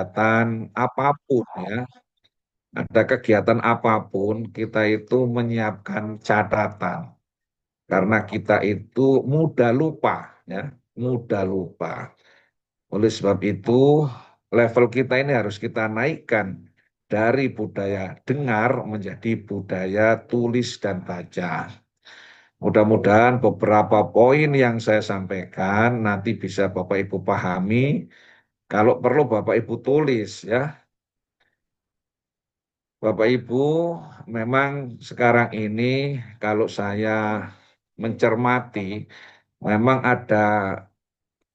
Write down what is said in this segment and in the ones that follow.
kegiatan apapun ya, ada kegiatan apapun, kita itu menyiapkan catatan. Karena kita itu mudah lupa, ya, mudah lupa. Oleh sebab itu, level kita ini harus kita naikkan dari budaya dengar menjadi budaya tulis dan baca. Mudah-mudahan beberapa poin yang saya sampaikan nanti bisa Bapak Ibu pahami. Kalau perlu Bapak Ibu tulis ya. Bapak Ibu, memang sekarang ini kalau saya mencermati, memang ada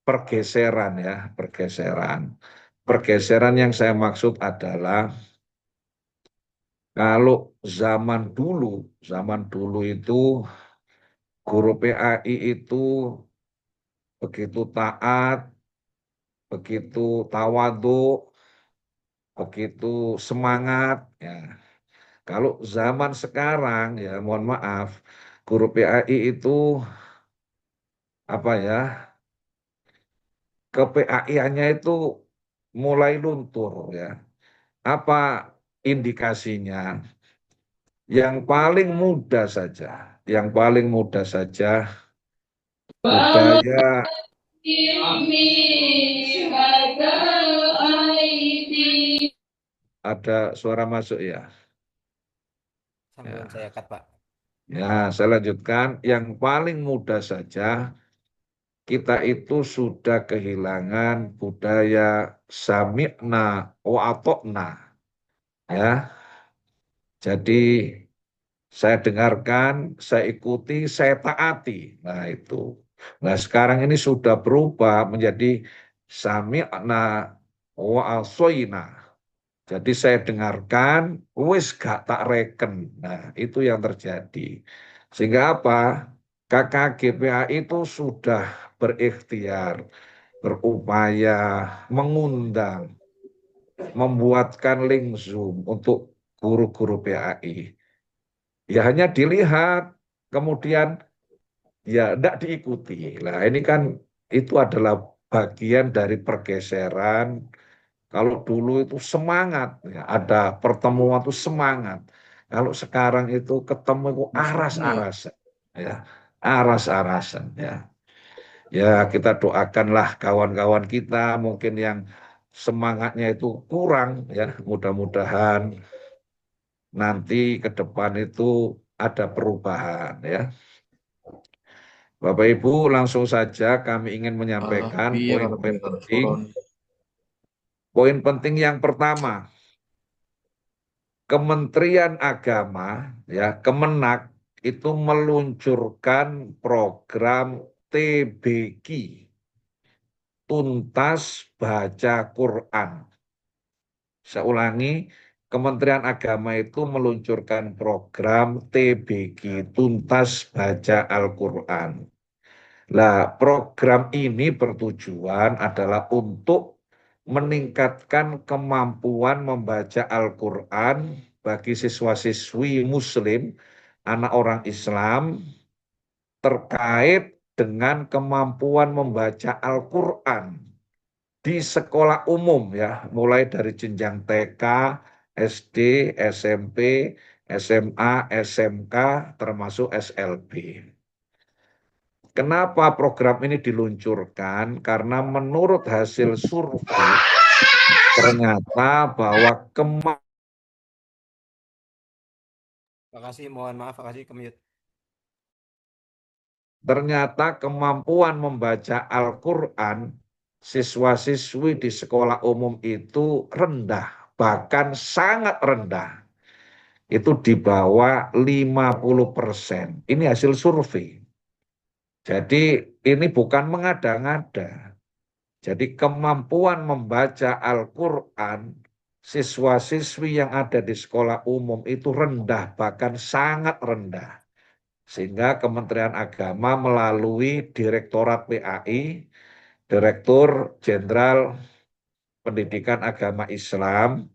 pergeseran ya, pergeseran. Pergeseran yang saya maksud adalah kalau zaman dulu itu guru PAI itu begitu taat, begitu tawadhu, begitu semangat ya. Kalau zaman sekarang ya mohon maaf, guru PAI itu apa ya, ke PAI-nya itu mulai luntur ya. Apa indikasinya? Yang paling mudah saja, yang paling mudah saja budaya ada suara masuk ya. Sambungan saya Ya, cut, Pak. ya, saya lanjutkan. Yang paling mudah saja kita itu sudah kehilangan budaya sami'na wa atokna. Ya, jadi saya dengarkan, saya ikuti, saya taati. Nah, itu. Nah, sekarang ini sudah berubah menjadi sami'na wa asoina. Jadi saya dengarkan, wis gak tak reken. Nah, itu yang terjadi. Sehingga apa? KKGPA itu sudah berikhtiar, berupaya mengundang, membuatkan link Zoom untuk guru-guru PAI. Ya hanya dilihat, kemudian ya tidak diikuti. Nah ini kan itu adalah bagian dari pergeseran. Kalau dulu itu semangat, ya, ada pertemuan itu semangat. Kalau sekarang itu ketemu itu aras-arasan, ya, aras-arasan, ya. Ya kita doakanlah kawan-kawan kita mungkin yang semangatnya itu kurang, ya. Mudah-mudahan nanti ke depan itu ada perubahan, ya. Bapak Ibu, langsung saja kami ingin menyampaikan poin-poin penting. Poin penting yang pertama, Kementerian Agama, ya, Kemenak itu meluncurkan program TBQ, Tuntas Baca Quran. Saya ulangi, Kementerian Agama itu meluncurkan program TBQ, Tuntas Baca Al-Quran. Nah, program ini bertujuan adalah untuk meningkatkan kemampuan membaca Al-Quran bagi siswa-siswi Muslim, anak orang Islam, terkait dengan kemampuan membaca Al-Quran di sekolah umum ya, mulai dari jenjang TK, SD, SMP, SMA, SMK, termasuk SLB. Kenapa program ini diluncurkan? Karena menurut hasil survei, ternyata bahwa Makasih, mohon maaf, makasih ke mute. ternyata kemampuan membaca Al-Quran siswa-siswi di sekolah umum itu rendah, bahkan sangat rendah. Itu di bawah 50%. Ini hasil survei. Jadi ini bukan mengada-ngada. Jadi kemampuan membaca Al-Quran siswa-siswi yang ada di sekolah umum itu rendah, bahkan sangat rendah. Sehingga Kementerian Agama melalui Direktorat PAI, Direktur Jenderal Pendidikan Agama Islam,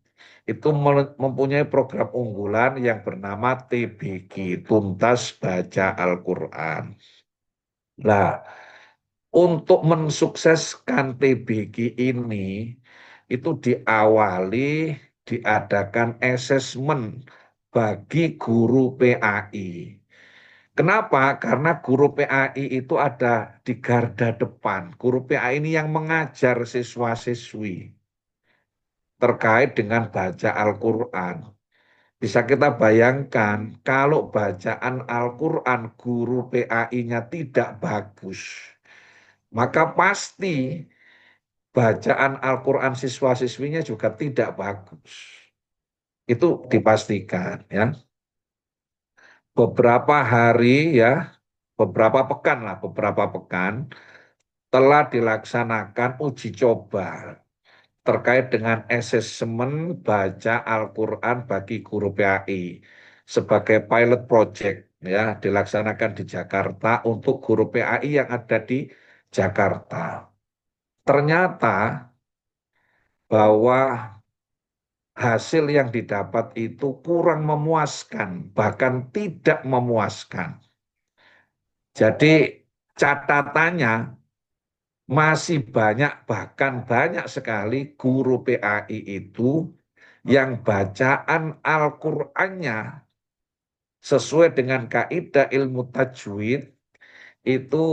itu mempunyai program unggulan yang bernama TBQ, Tuntas Baca Al-Quran. Nah, untuk mensukseskan TBQ ini, itu diawali diadakan asesmen bagi guru PAI. Kenapa? Karena guru PAI itu ada di garda depan. Guru PAI ini yang mengajar siswa-siswi terkait dengan baca Al-Quran. Bisa kita bayangkan kalau bacaan Al-Quran guru PAI-nya tidak bagus, maka pasti bacaan Al-Quran siswa-siswinya juga tidak bagus. Itu dipastikan ya. Beberapa hari ya, beberapa pekan telah dilaksanakan uji coba terkait dengan asesmen baca Al-Quran bagi guru PAI sebagai pilot project ya dilaksanakan di Jakarta untuk guru PAI yang ada di Jakarta. Ternyata bahwa hasil yang didapat itu kurang memuaskan, bahkan tidak memuaskan. Jadi catatannya masih banyak, bahkan banyak sekali guru PAI itu yang bacaan Al-Qur'annya sesuai dengan kaidah ilmu tajwid itu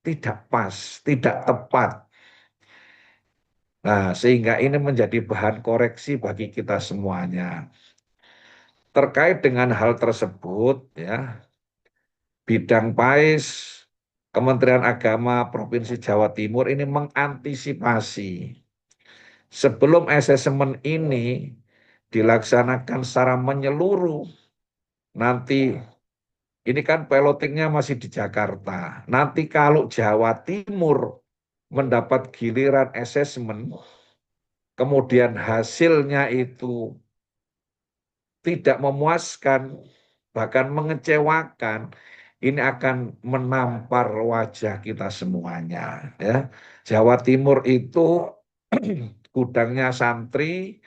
tidak pas, tidak tepat. Nah, sehingga ini menjadi bahan koreksi bagi kita semuanya. Terkait dengan hal tersebut, ya, bidang PAIS Kementerian Agama Provinsi Jawa Timur ini mengantisipasi sebelum asesmen ini dilaksanakan secara menyeluruh. Nanti ini kan pilotingnya masih di Jakarta. Nanti kalau Jawa Timur mendapat giliran asesmen, kemudian hasilnya itu tidak memuaskan, bahkan mengecewakan, ini akan menampar wajah kita semuanya. Ya, Jawa Timur itu gudangnya santri,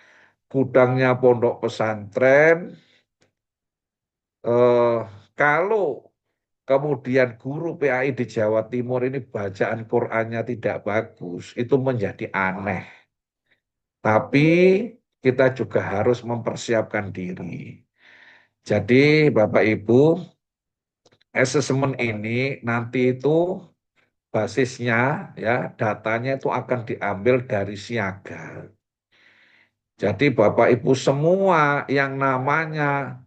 gudangnya pondok pesantren. Eh, kalau kemudian guru PAI di Jawa Timur ini bacaan Qur'annya tidak bagus, itu menjadi aneh. Tapi kita juga harus mempersiapkan diri. Jadi Bapak Ibu, asesmen ini nanti itu basisnya ya datanya itu akan diambil dari siaga. Jadi Bapak Ibu semua yang namanya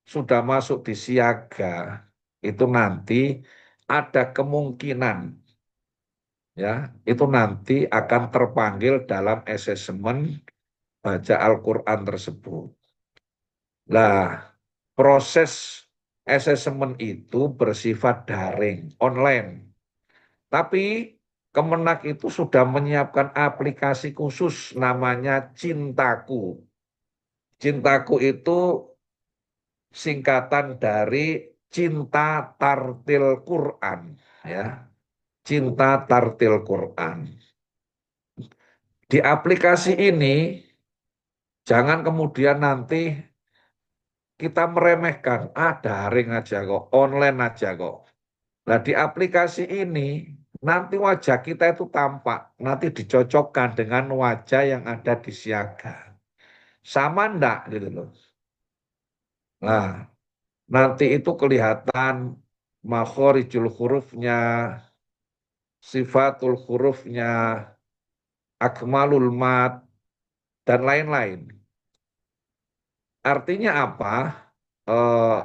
sudah masuk di siaga itu nanti ada kemungkinan ya itu nanti akan terpanggil dalam asesmen baca Al-Quran tersebut. Nah, proses asesmen itu bersifat daring, online. Tapi Kemenak itu sudah menyiapkan aplikasi khusus namanya Cintaku. Cintaku itu singkatan dari Cinta Tartil Quran, ya. Cinta Tartil Quran. Di aplikasi ini jangan kemudian nanti kita meremehkan, daring aja kok, online aja kok. Nah, di aplikasi ini nanti wajah kita itu tampak, nanti dicocokkan dengan wajah yang ada di siaga. Sama enggak gitu loh. Nah, nanti itu kelihatan makhorijul hurufnya, sifatul hurufnya, akmalul mat, dan lain-lain. Artinya apa? Eh,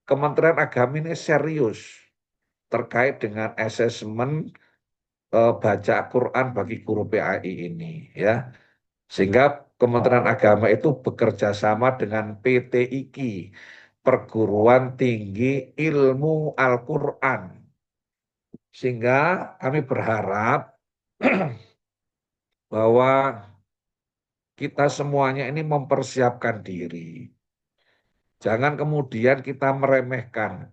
Kementerian Agama ini serius terkait dengan asesmen baca Quran bagi guru PAI ini, ya. Sehingga Kementerian Agama itu bekerja sama dengan PTIQ, Perguruan Tinggi Ilmu Al-Quran. Sehingga kami berharap bahwa kita semuanya ini mempersiapkan diri. Jangan kemudian kita meremehkan.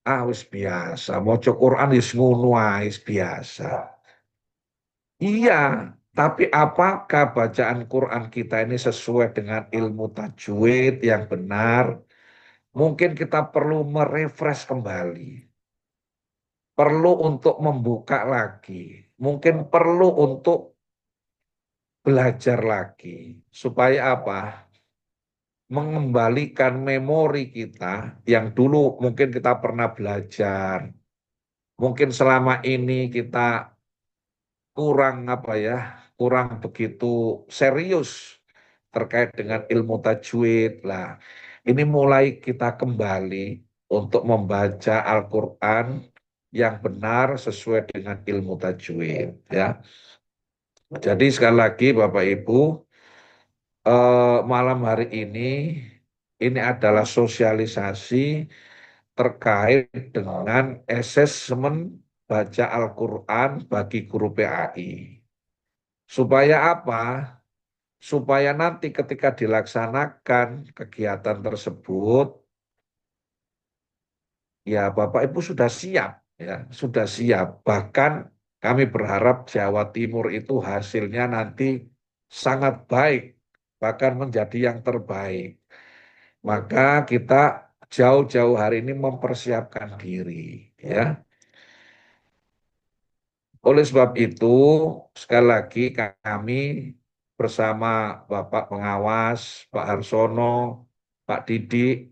Wis biasa, maca Quran wis ngono wis biasa. Iya, tapi apakah bacaan Quran kita ini sesuai dengan ilmu tajwid yang benar? Mungkin kita perlu merefresh kembali. Perlu untuk membuka lagi. Mungkin perlu untuk belajar lagi. Supaya apa? Mengembalikan memori kita yang dulu mungkin kita pernah belajar. Mungkin selama ini kita kurang apa ya, kurang begitu serius terkait dengan ilmu tajwid. Lah, ini mulai kita kembali untuk membaca Al-Quran yang benar sesuai dengan ilmu tajwid. Ya, jadi sekali lagi Bapak Ibu, malam hari ini adalah sosialisasi terkait dengan asesmen baca Al-Quran bagi guru PAI. Supaya apa? Supaya nanti ketika dilaksanakan kegiatan tersebut, ya Bapak Ibu sudah siap, ya sudah siap. Bahkan kami berharap Jawa Timur itu hasilnya nanti sangat baik, bahkan menjadi yang terbaik. Maka kita jauh-jauh hari ini mempersiapkan diri, ya. Oleh sebab itu, sekali lagi kami bersama Bapak Pengawas, Pak Harsono, Pak Didik,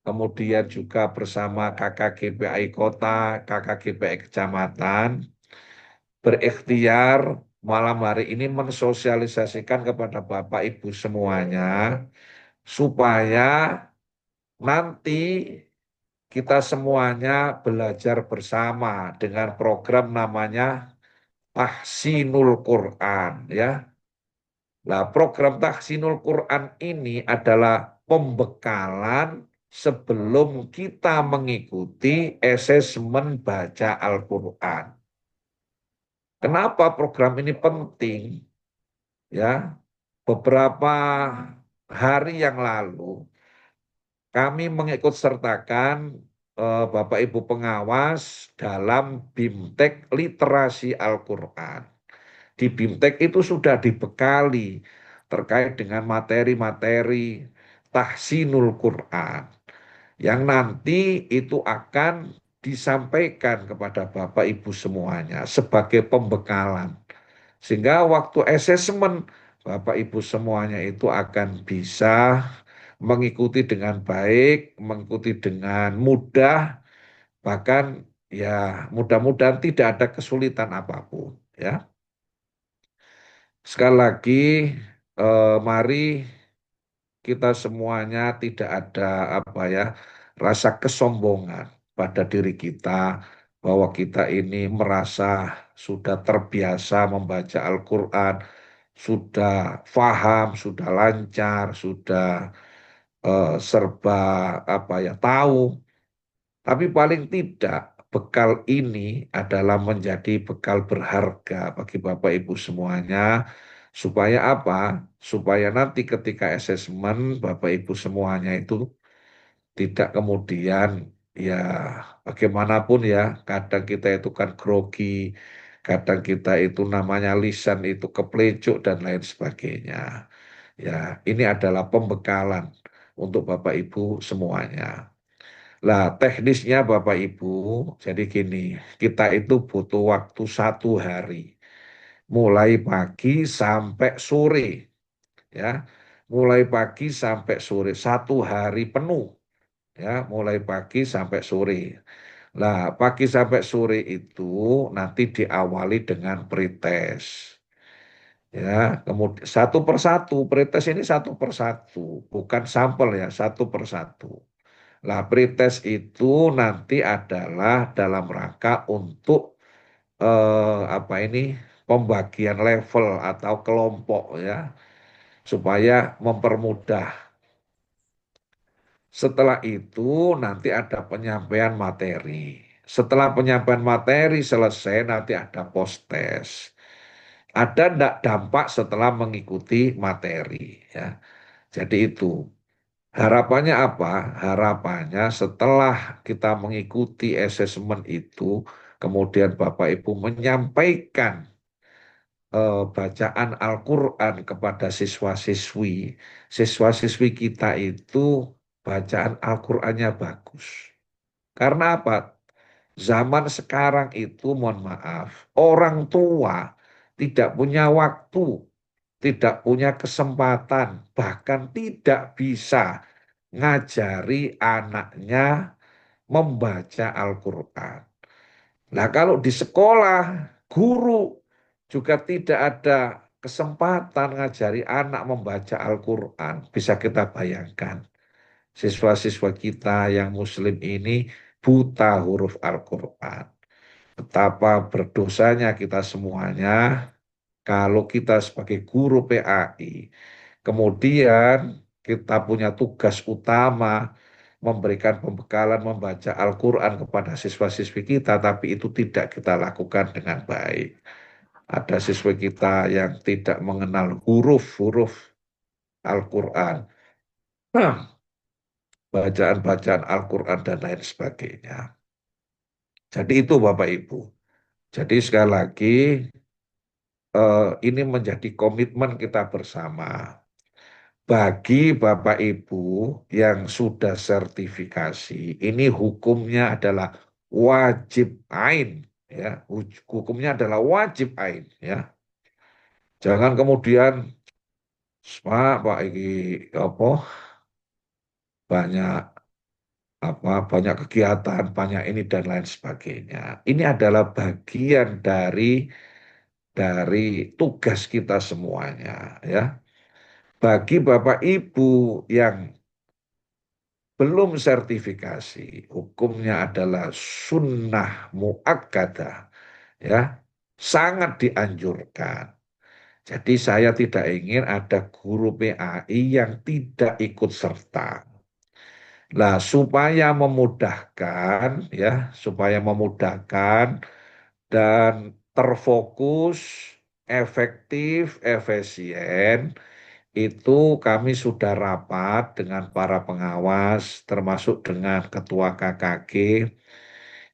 kemudian juga bersama KKGPI Kota, KKGPI Kecamatan, berikhtiar malam hari ini mensosialisasikan kepada Bapak Ibu semuanya, supaya nanti kita semuanya belajar bersama dengan program namanya Tahsinul Quran, ya. Nah, program Tahsinul Quran ini adalah pembekalan sebelum kita mengikuti asesmen baca Al-Quran. Kenapa program ini penting? Ya, beberapa hari yang lalu kami mengikut sertakan Bapak Ibu pengawas dalam BIMTEK Literasi Al-Quran. Di BIMTEK itu sudah dibekali terkait dengan materi-materi tahsinul Quran yang nanti itu akan disampaikan kepada Bapak Ibu semuanya sebagai pembekalan. Sehingga waktu asesmen Bapak Ibu semuanya itu akan bisa mengikuti dengan baik, mengikuti dengan mudah, bahkan ya mudah-mudahan tidak ada kesulitan apapun, ya. Sekali lagi, mari kita semuanya tidak ada apa ya, rasa kesombongan pada diri kita bahwa kita ini merasa sudah terbiasa membaca Al-Quran, sudah faham, sudah lancar, sudah serba apa ya tahu. Tapi paling tidak bekal ini adalah menjadi bekal berharga bagi Bapak Ibu semuanya. Supaya apa? Supaya nanti ketika asesmen Bapak Ibu semuanya itu tidak kemudian ya bagaimanapun ya, kadang kita itu kan grogi, kadang kita itu namanya lisan itu keplecuk dan lain sebagainya. Ya, ini adalah pembekalan untuk Bapak Ibu semuanya. Lah, teknisnya Bapak Ibu, jadi gini, kita itu butuh waktu 1 hari, mulai pagi sampai sore, ya, mulai pagi sampai sore, 1 hari penuh, ya, mulai pagi sampai sore. Lah, pagi sampai sore itu nanti diawali dengan pretest. Ya, kemudian satu persatu, pretest ini satu persatu, bukan sampel ya, satu persatu. Lah, pretest itu nanti adalah dalam rangka untuk apa ini pembagian level atau kelompok ya, supaya mempermudah. Setelah itu nanti ada penyampaian materi. Setelah penyampaian materi selesai nanti ada post test. Ada enggak dampak setelah mengikuti materi ya. Jadi itu. Harapannya apa? Harapannya setelah kita mengikuti asesmen itu, kemudian Bapak Ibu menyampaikan bacaan Al-Quran kepada siswa-siswi. Siswa-siswi kita itu bacaan Al-Qurannya bagus. Karena apa? Zaman sekarang itu, mohon maaf, orang tua tidak punya waktu, tidak punya kesempatan, bahkan tidak bisa ngajari anaknya membaca Al-Quran. Nah, kalau di sekolah, guru juga tidak ada kesempatan ngajari anak membaca Al-Quran. Bisa kita bayangkan, siswa-siswa kita yang Muslim ini buta huruf Al-Quran. Betapa berdosanya kita semuanya kalau kita sebagai guru PAI, kemudian kita punya tugas utama memberikan pembekalan membaca Al-Quran kepada siswa-siswi kita, tapi itu tidak kita lakukan dengan baik. Ada siswa kita yang tidak mengenal huruf-huruf Al-Quran, bacaan-bacaan Al-Quran dan lain sebagainya. Jadi itu Bapak Ibu. Jadi sekali lagi ini menjadi komitmen kita bersama. Bagi Bapak Ibu yang sudah sertifikasi, ini hukumnya adalah wajib ain, ya. Hukumnya adalah wajib ain, ya. Jangan kemudian, Pak, ini apa banyak banyak kegiatan, banyak ini dan lain sebagainya. Ini adalah bagian dari tugas kita semuanya, ya. Bagi Bapak Ibu yang belum sertifikasi, hukumnya adalah sunnah muakkadah, ya, sangat dianjurkan. Jadi saya tidak ingin ada guru PAI yang tidak ikut serta. Nah, supaya memudahkan dan terfokus, efektif, efisien, itu kami sudah rapat dengan para pengawas, termasuk dengan Ketua KKG.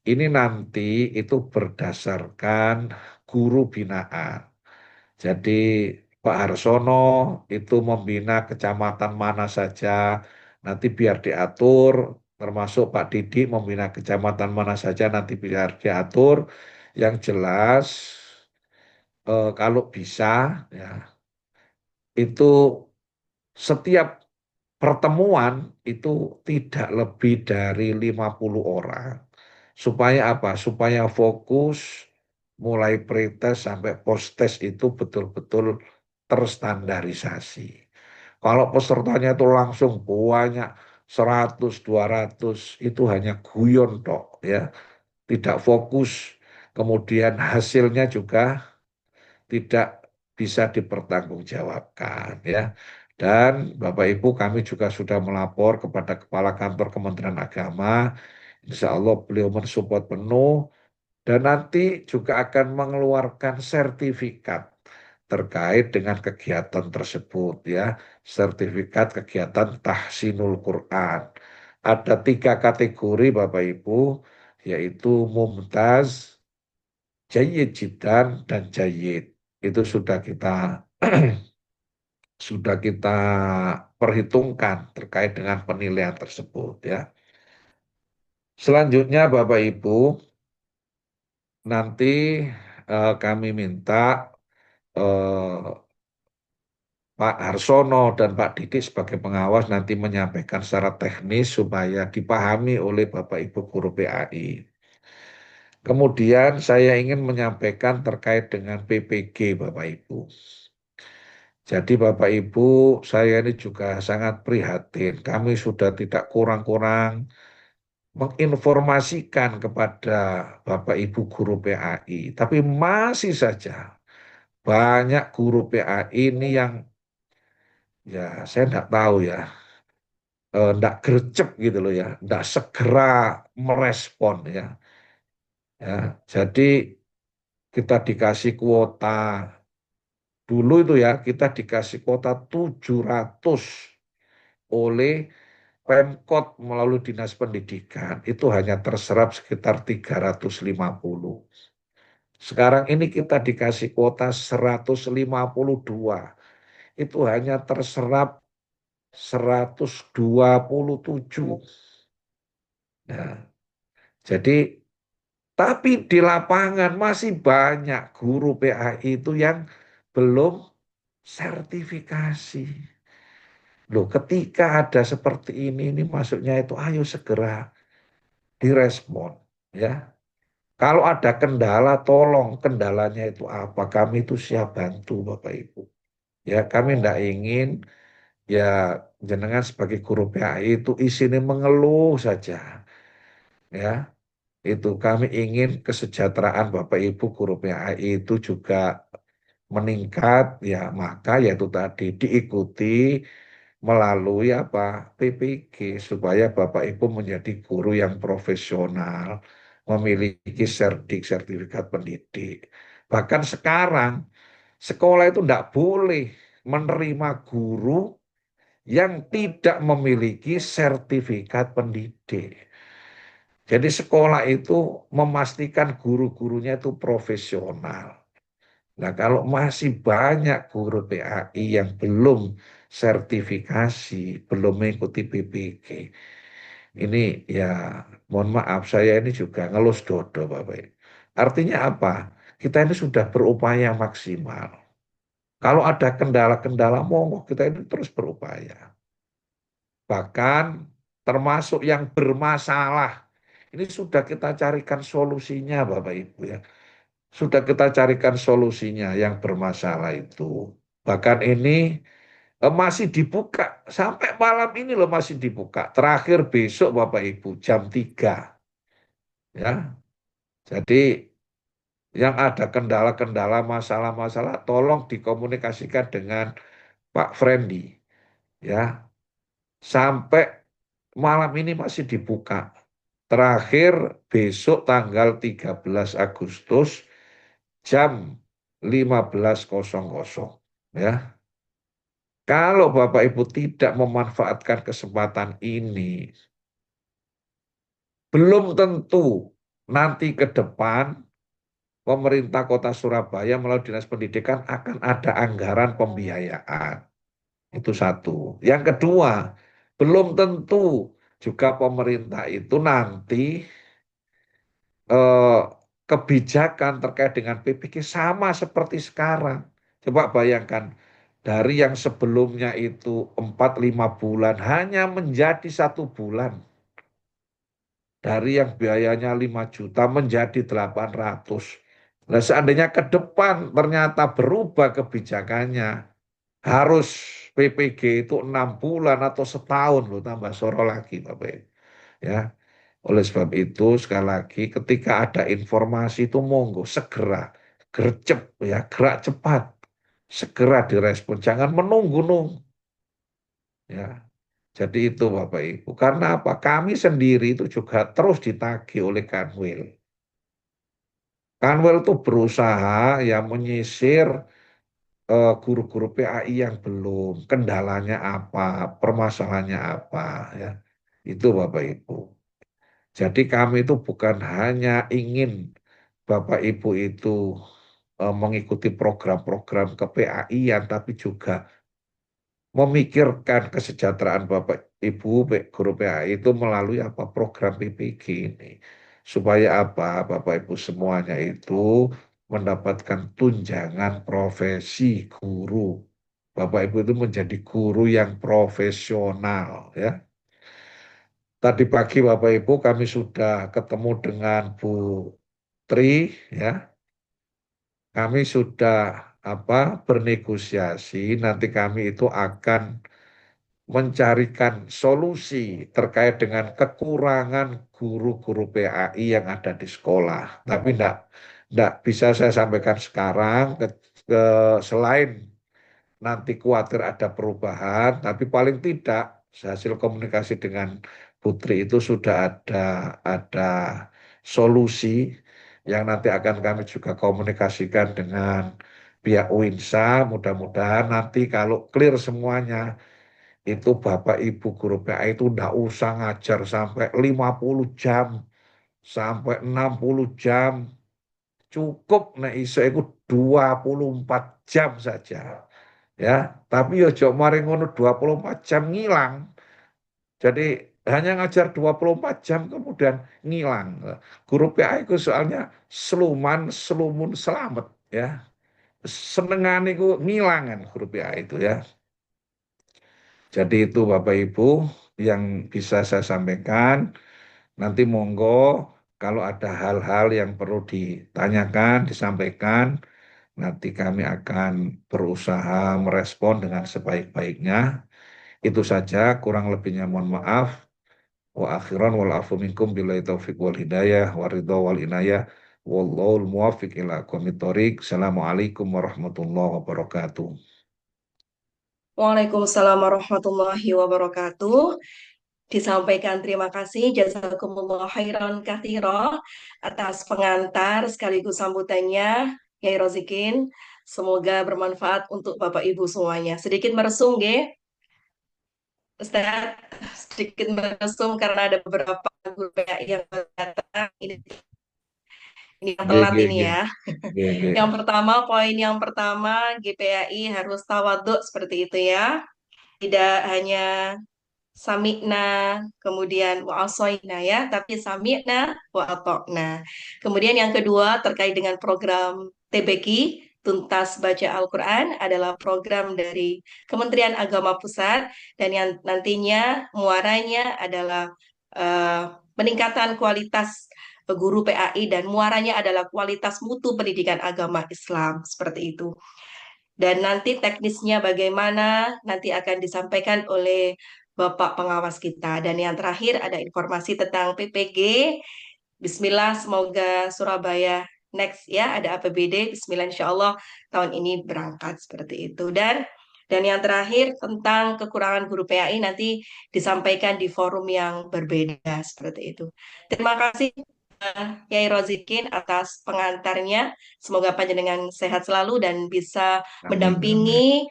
Ini nanti itu berdasarkan guru binaan. Jadi Pak Harsono itu membina kecamatan mana saja, nanti biar diatur, termasuk Pak Didi membina kecamatan mana saja, nanti biar diatur. Yang jelas, kalau bisa, ya, itu setiap pertemuan itu tidak lebih dari 50 orang. Supaya apa? Supaya fokus mulai pretest sampai postes itu betul-betul terstandarisasi. Kalau pesertanya itu langsung banyak 100, 200 itu hanya guyon tok, ya, tidak fokus. Kemudian hasilnya juga tidak bisa dipertanggungjawabkan, ya. Dan Bapak Ibu kami juga sudah melapor kepada Kepala Kantor Kementerian Agama. Insya Allah beliau mensupport penuh dan nanti juga akan mengeluarkan sertifikat terkait dengan kegiatan tersebut, ya. Sertifikat kegiatan tahsinul Quran. Ada 3 kategori Bapak Ibu, yaitu mumtaz, jayyid jidan, dan jayyid. Itu sudah kita perhitungkan terkait dengan penilaian tersebut, ya. Selanjutnya Bapak Ibu, nanti kami minta eh, Pak Harsono dan Pak Didik sebagai pengawas nanti menyampaikan secara teknis supaya dipahami oleh Bapak Ibu guru PAI. Kemudian saya ingin menyampaikan terkait dengan PPG Bapak Ibu. Jadi Bapak Ibu, saya ini juga sangat prihatin. Kami sudah tidak kurang-kurang menginformasikan kepada Bapak Ibu guru PAI, tapi masih saja banyak guru PAI ini yang ya saya tidak tahu ya, tidak gercep gitu loh ya, tidak segera merespon ya. Ya, jadi kita dikasih kuota dulu itu ya, kita dikasih kuota 700 oleh Pemkot melalui Dinas Pendidikan itu hanya terserap sekitar 350. Sekarang ini kita dikasih kuota 152. Itu hanya terserap 127. Nah, jadi tapi di lapangan masih banyak guru PAI itu yang belum sertifikasi. Loh, ketika ada seperti ini maksudnya itu ayo segera direspon, ya. Kalau ada kendala, tolong kendalanya itu apa? Kami itu siap bantu, Bapak Ibu. Ya, kami tidak ingin ya jenengan sebagai guru PAI itu isinya mengeluh saja, ya. Itu kami ingin kesejahteraan Bapak Ibu guru PAI itu juga meningkat, ya maka yaitu tadi diikuti melalui apa PPG supaya Bapak Ibu menjadi guru yang profesional, memiliki sertifikat pendidik. Bahkan sekarang sekolah itu tidak boleh menerima guru yang tidak memiliki sertifikat pendidik. Jadi sekolah itu memastikan guru-gurunya itu profesional. Nah, kalau masih banyak guru PAI yang belum sertifikasi, belum mengikuti PPG, ini ya mohon maaf saya ini juga ngelus dodo Bapak. Artinya apa? Kita ini sudah berupaya maksimal. Kalau ada kendala-kendala, monggo kita ini terus berupaya. Bahkan termasuk yang bermasalah, ini sudah kita carikan solusinya Bapak Ibu ya. Sudah kita carikan solusinya yang bermasalah itu. Bahkan ini masih dibuka. Sampai malam ini loh masih dibuka. Terakhir besok Bapak Ibu jam 3. Ya. Jadi yang ada kendala-kendala, masalah-masalah, tolong dikomunikasikan dengan Pak Frendi. Ya. Sampai malam ini masih dibuka. Terakhir besok tanggal 13 Agustus jam 15.00 ya. Kalau Bapak Ibu tidak memanfaatkan kesempatan ini, belum tentu nanti ke depan pemerintah Kota Surabaya melalui Dinas Pendidikan akan ada anggaran pembiayaan. Itu satu. Yang kedua, belum tentu juga pemerintah itu nanti eh, kebijakan terkait dengan PPG sama seperti sekarang. Coba bayangkan, dari yang sebelumnya itu 4-5 bulan hanya menjadi 1 bulan. Dari yang biayanya 5 juta menjadi 800. Nah, seandainya ke depan ternyata berubah kebijakannya, harus PPG itu 6 bulan atau setahun loh, tambah soro lagi Bapak Ibu. Ya, oleh sebab itu sekali lagi ketika ada informasi itu monggo segera gercep ya, gerak cepat, segera direspon, jangan menunggu-nunggu ya. Jadi itu Bapak Ibu. Karena apa? Kami sendiri itu juga terus ditagih oleh Kanwil. Kanwil itu berusaha ya menyisir guru-guru PAI yang belum, kendalanya apa, permasalahannya apa ya. Itu Bapak Ibu. Jadi kami itu bukan hanya ingin Bapak Ibu itu mengikuti program-program ke-PAI-an, tapi juga memikirkan kesejahteraan Bapak Ibu guru PAI itu melalui apa program PPG ini. Supaya apa Bapak Ibu semuanya itu mendapatkan tunjangan profesi guru. Bapak Ibu itu menjadi guru yang profesional ya. Tadi pagi Bapak Ibu kami sudah ketemu dengan Bu Tri ya. Kami sudah apa bernegosiasi nanti kami itu akan mencarikan solusi terkait dengan kekurangan guru-guru PAI yang ada di sekolah. Tapi enggak bisa saya sampaikan sekarang selain nanti khawatir ada perubahan, tapi paling tidak hasil komunikasi dengan Putri itu sudah ada solusi yang nanti akan kami juga komunikasikan dengan pihak UINSA. Mudah-mudahan nanti kalau clear semuanya, itu Bapak Ibu guru PA itu enggak usah ngajar sampai 50 jam, sampai 60 jam. Cukup nek iso iku 24 jam saja. Ya, tapi yo jok mari ngono 24 jam ngilang. Jadi hanya ngajar 24 jam kemudian ngilang. Guru PA itu soalnya seluman, selumun, selamat ya. senengan itu ngilang kan huruf ya itu ya. Jadi itu Bapak Ibu yang bisa saya sampaikan. Nanti monggo kalau ada hal-hal yang perlu ditanyakan, disampaikan, nanti kami akan berusaha merespon dengan sebaik-baiknya. Itu saja, kurang lebihnya mohon maaf. Wa akhiran wal afu minkum billahi taufiq wal hidayah wa ridha wal inayah. Wallahul muwaffiq ila aqwamit thoriq. Assalamualaikum warahmatullahi wabarakatuh. Waalaikumsalam warahmatullahi wabarakatuh. Disampaikan terima kasih jazakumullah khairan katsira atas pengantar sekaligus sambutannya Yai Rozikin. Semoga bermanfaat untuk Bapak Ibu semuanya. Sedikit meresum, nggih, Ustaz. Sedikit meresum karena ada beberapa guru PAI yang datang. Ini yang G, telat G, ini G, ya. G, G. Yang pertama, poin yang pertama, GPAI harus tawaduk seperti itu ya. Tidak hanya sami'na, kemudian wa'asoina ya, tapi sami'na wa'atokna. Kemudian yang kedua terkait dengan program TBQ, Tuntas Baca Al-Quran, adalah program dari Kementerian Agama Pusat, dan yang nantinya muaranya adalah peningkatan kualitas guru PAI, dan muaranya adalah kualitas mutu pendidikan agama Islam, seperti itu. Dan nanti teknisnya bagaimana nanti akan disampaikan oleh Bapak pengawas kita. Dan yang terakhir ada informasi tentang PPG. Bismillah, semoga Surabaya next ya, ada APBD. Bismillah, insya Allah tahun ini berangkat seperti itu. Dan yang terakhir tentang kekurangan guru PAI nanti disampaikan di forum yang berbeda seperti itu. Terima kasih Yai Rozikin atas pengantarnya. Semoga panjenengan sehat selalu dan bisa Amin, amin. mendampingi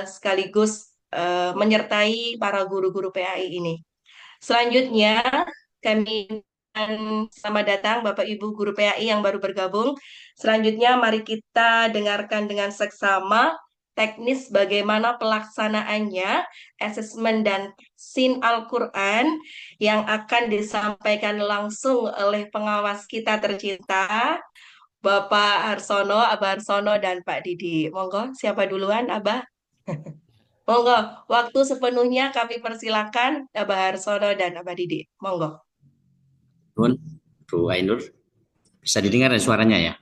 sekaligus menyertai para guru-guru PAI ini. Selanjutnya, kami selamat datang Bapak Ibu guru PAI yang baru bergabung. Selanjutnya, mari kita dengarkan dengan seksama teknis bagaimana pelaksanaannya, asesmen dan sin Al-Quran yang akan disampaikan langsung oleh pengawas kita tercinta, Bapak Harsono, Abah Harsono, dan Pak Didi. Monggo, siapa duluan, Abah? Monggo, waktu sepenuhnya kami persilakan Abah Harsono dan Abah Didi. Monggo. Nun, Bu Ainur, bisa didengar ya suaranya ya?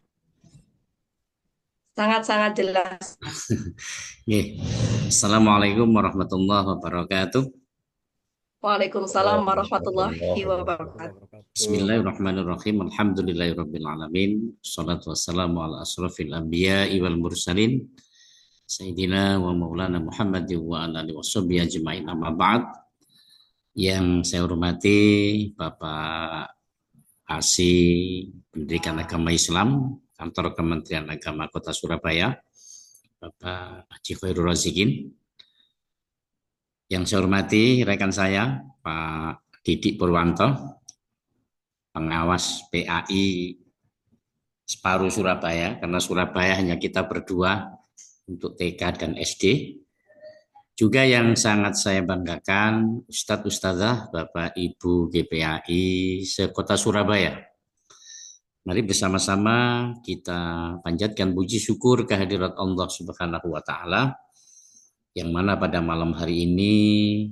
Sangat-sangat jelas. Assalamualaikum warahmatullahi wabarakatuh. Waalaikumsalam warahmatullahi wabarakatuh. Wabarakatuh. Bismillahirrahmanirrahim. Alhamdulillahirabbil alamin. Shalatu wassalamu ala asrofil anbiya'i wal mursalin. Sayyidina wa maulana Muhammad wa ala alihi washabihi ajma'in, amma ba'd. Yang saya hormati Bapak Asi Pendidikan Agama Islam, Kantor Kementerian Agama Kota Surabaya, Bapak Haji Khairul Razikin. Yang saya hormati rekan saya, Pak Didik Purwanto, pengawas PAI Separuh Surabaya, karena Surabaya hanya kita berdua untuk TK dan SD. Juga yang sangat saya banggakan, Ustadz Ustadzah, Bapak Ibu GPAI sekota Surabaya. Mari bersama-sama kita panjatkan puji syukur kehadirat Allah Subhanahu wa Ta'ala, yang mana pada malam hari ini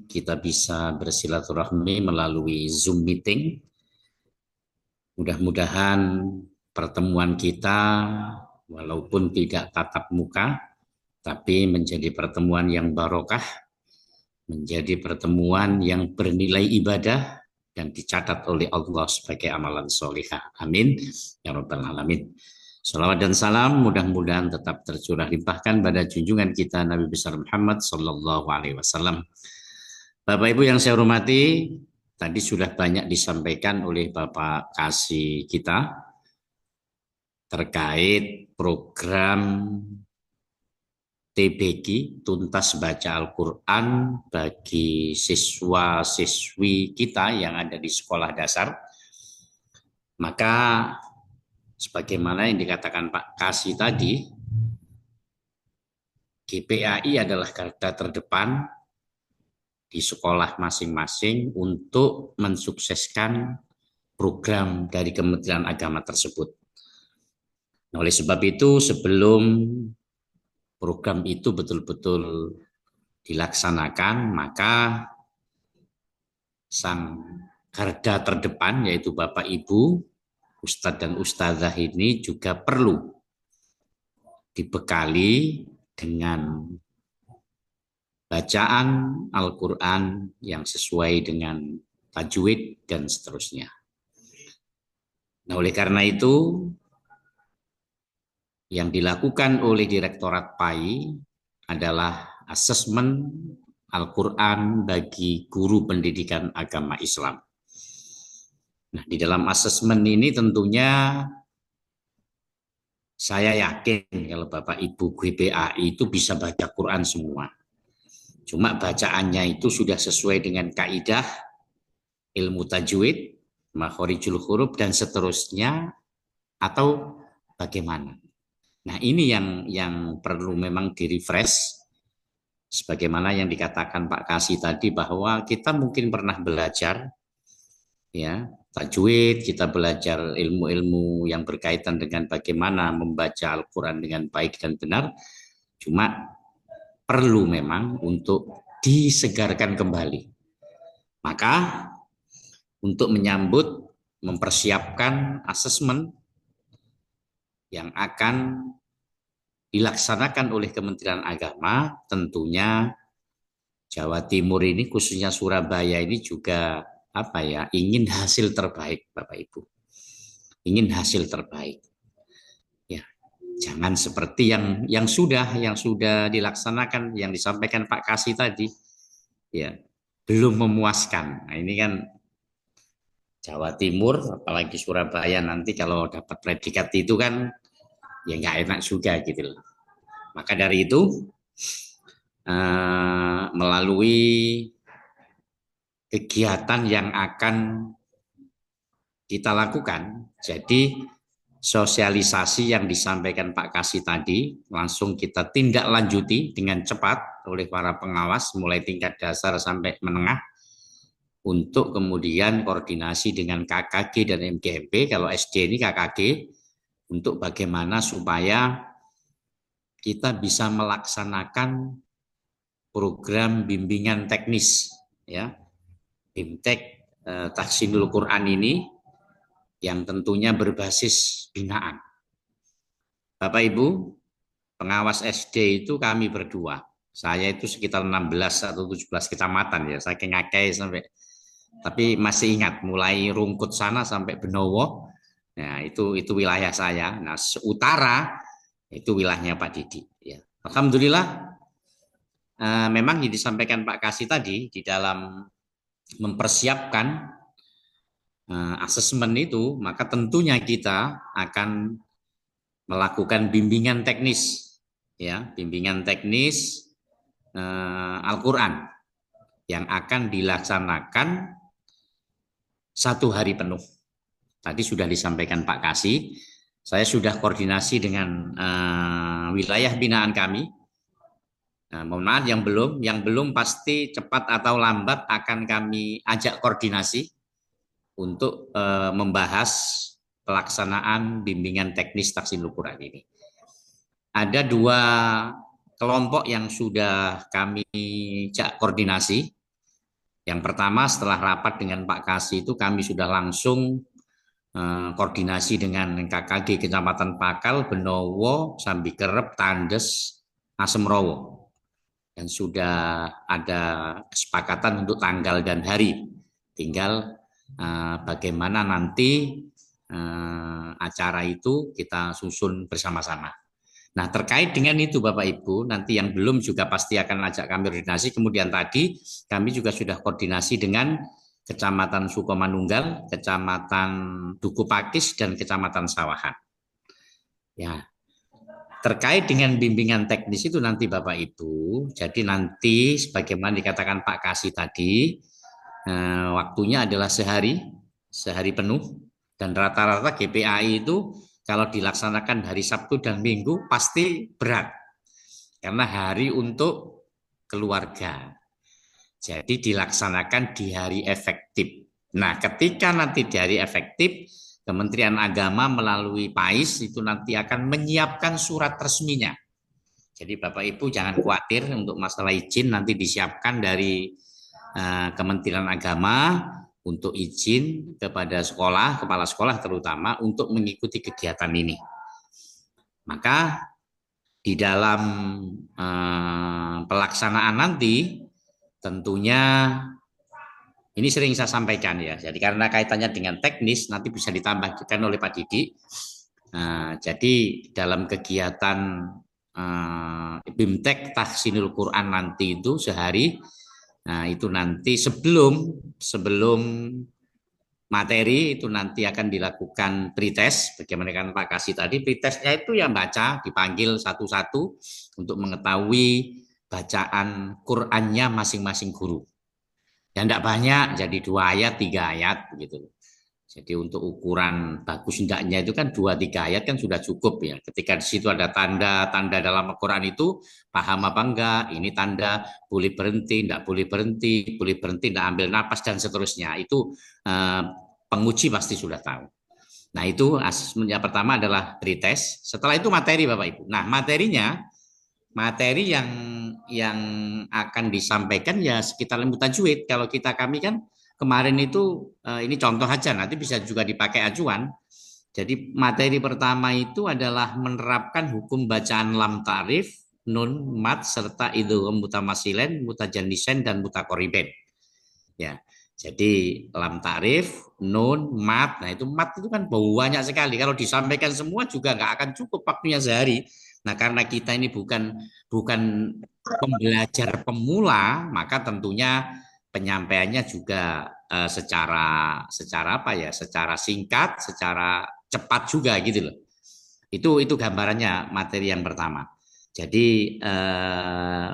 kita bisa bersilaturahmi melalui Zoom meeting. Mudah-mudahan pertemuan kita walaupun tidak tatap muka, tapi menjadi pertemuan yang barokah, menjadi pertemuan yang bernilai ibadah dan dicatat oleh Allah sebagai amalan solihah. Amin ya rabbal alamin. Salawat dan salam mudah-mudahan tetap tercurah limpahkan pada junjungan kita Nabi besar Muhammad Sallallahu Alaihi Wasallam. Bapak Ibu yang saya hormati, tadi sudah banyak disampaikan oleh Bapak Kasih kita terkait program TBQ, Tuntas Baca Al-Quran, bagi siswa-siswi kita yang ada di sekolah dasar. Maka sebagaimana yang dikatakan Pak Kasih tadi, GPAI adalah garda terdepan di sekolah masing-masing untuk mensukseskan program dari Kementerian Agama tersebut. Oleh sebab itu, sebelum program itu betul-betul dilaksanakan, maka sang garda terdepan yaitu Bapak Ibu, Ustadz dan Ustadzah ini juga perlu dibekali dengan bacaan Al-Quran yang sesuai dengan tajwid dan seterusnya. Nah, oleh karena itu, yang dilakukan oleh Direktorat PAI adalah asesmen Al-Quran bagi guru pendidikan agama Islam. Nah, di dalam asesmen ini tentunya saya yakin kalau Bapak Ibu GPAI itu bisa baca Quran semua. Cuma bacaannya itu sudah sesuai dengan kaidah ilmu tajwid, makhorijul huruf dan seterusnya, atau bagaimana. Nah, ini yang perlu memang di-refresh, sebagaimana yang dikatakan Pak Kasih tadi, bahwa kita mungkin pernah belajar ya tajwid, kita belajar ilmu-ilmu yang berkaitan dengan bagaimana membaca Al-Quran dengan baik dan benar, cuma perlu memang untuk disegarkan kembali. Maka untuk menyambut, mempersiapkan asesmen yang akan dilaksanakan oleh Kementerian Agama, tentunya Jawa Timur ini, khususnya Surabaya ini juga ingin hasil terbaik, Bapak Ibu. Ingin hasil terbaik. Ya, jangan seperti yang sudah dilaksanakan, yang disampaikan Pak Kasih tadi, ya belum memuaskan. Nah, ini kan Jawa Timur, apalagi Surabaya nanti kalau dapat predikat itu kan ya nggak enak juga gitu loh. Maka dari itu melalui kegiatan yang akan kita lakukan, jadi sosialisasi yang disampaikan Pak Kasih tadi langsung kita tindak lanjuti dengan cepat oleh para pengawas mulai tingkat dasar sampai menengah, untuk kemudian koordinasi dengan KKG dan MGMP, kalau SD ini KKG, untuk bagaimana supaya kita bisa melaksanakan program bimbingan teknis, ya, BIMTEK Tahsinul Quran ini, yang tentunya berbasis binaan. Bapak Ibu, pengawas SD itu kami berdua. Saya itu sekitar 16 atau 17 kecamatan ya, saking akeh sampai, tapi masih ingat mulai Rungkut sana sampai Benowo. Nah, itu wilayah saya. Nah, utara itu wilayahnya Pak Didi ya. Alhamdulillah memang yang disampaikan Pak Kasih tadi di dalam mempersiapkan asesmen itu, maka tentunya kita akan melakukan bimbingan teknis ya, bimbingan teknis Al-Quran yang akan dilaksanakan 1 hari penuh. Tadi sudah disampaikan Pak Kasih, saya sudah koordinasi dengan wilayah binaan kami. Nah, mohon maaf yang belum pasti cepat atau lambat akan kami ajak koordinasi untuk membahas pelaksanaan bimbingan teknis Tahsinul Quran ini. Ada 2 kelompok yang sudah kami ajak koordinasi. Yang pertama, setelah rapat dengan Pak Kasih itu kami sudah langsung koordinasi dengan KKG Kecamatan Pakal, Benowo, Sambikerep, Tandes, Asemrowo. Dan sudah ada kesepakatan untuk tanggal dan hari. Tinggal bagaimana nanti acara itu kita susun bersama-sama. Nah, terkait dengan itu Bapak Ibu, nanti yang belum juga pasti akan ajak kami koordinasi. Kemudian tadi kami juga sudah koordinasi dengan Kecamatan Sukomanunggal, Kecamatan Duku Pakis, dan Kecamatan Sawahan. Ya, terkait dengan bimbingan teknis itu nanti Bapak Ibu, jadi nanti sebagaimana dikatakan Pak Kasih tadi, waktunya adalah sehari penuh, dan rata-rata GPAI itu kalau dilaksanakan hari Sabtu dan Minggu pasti berat, karena hari untuk keluarga. Jadi dilaksanakan di hari efektif. Nah, ketika nanti di hari efektif, Kementerian Agama melalui PAIS itu nanti akan menyiapkan surat resminya Jadi Bapak Ibu jangan khawatir untuk masalah izin, nanti disiapkan dari Kementerian Agama untuk izin kepada sekolah, kepala sekolah terutama untuk mengikuti kegiatan ini. Maka di dalam pelaksanaan nanti tentunya ini sering saya sampaikan ya. Jadi karena kaitannya dengan teknis nanti bisa ditambahkan oleh Pak Didi. Jadi dalam kegiatan BIMTEK Tahsinul Quran nanti itu sehari, nah itu nanti sebelum materi itu nanti akan dilakukan pretest. Bagaimana kan Pak Kasih tadi, pretestnya itu yang baca dipanggil satu-satu untuk mengetahui bacaan Qurannya masing-masing guru. Dan tidak banyak, jadi 2 ayat, 3 ayat begitu. Jadi untuk ukuran bagus tidaknya itu kan 2-3 ayat kan sudah cukup ya. Ketika di situ ada tanda-tanda dalam Al-Quran itu paham apa enggak, ini tanda boleh berhenti, tidak boleh berhenti, tidak ambil napas dan seterusnya. Itu penguji pasti sudah tahu. Nah itu yang pertama adalah pretest. Setelah itu materi Bapak Ibu. Nah materi yang akan disampaikan ya sekitar ilmu tajwid. Kalau kami kan kemarin itu ini contoh aja, nanti bisa juga dipakai acuan. Jadi materi pertama itu adalah menerapkan hukum bacaan lam ta'rif, nun, mat, serta idgham mutamasilen, mutajannisen, dan mutaqoriben. Ya, jadi lam ta'rif, nun, mat. Nah itu mat itu kan banyak sekali. Kalau disampaikan semua juga nggak akan cukup waktunya sehari. Nah karena kita ini bukan pembelajar pemula, maka tentunya penyampaiannya juga secara singkat, secara cepat juga gitu loh. Itu gambarannya materi yang pertama. Jadi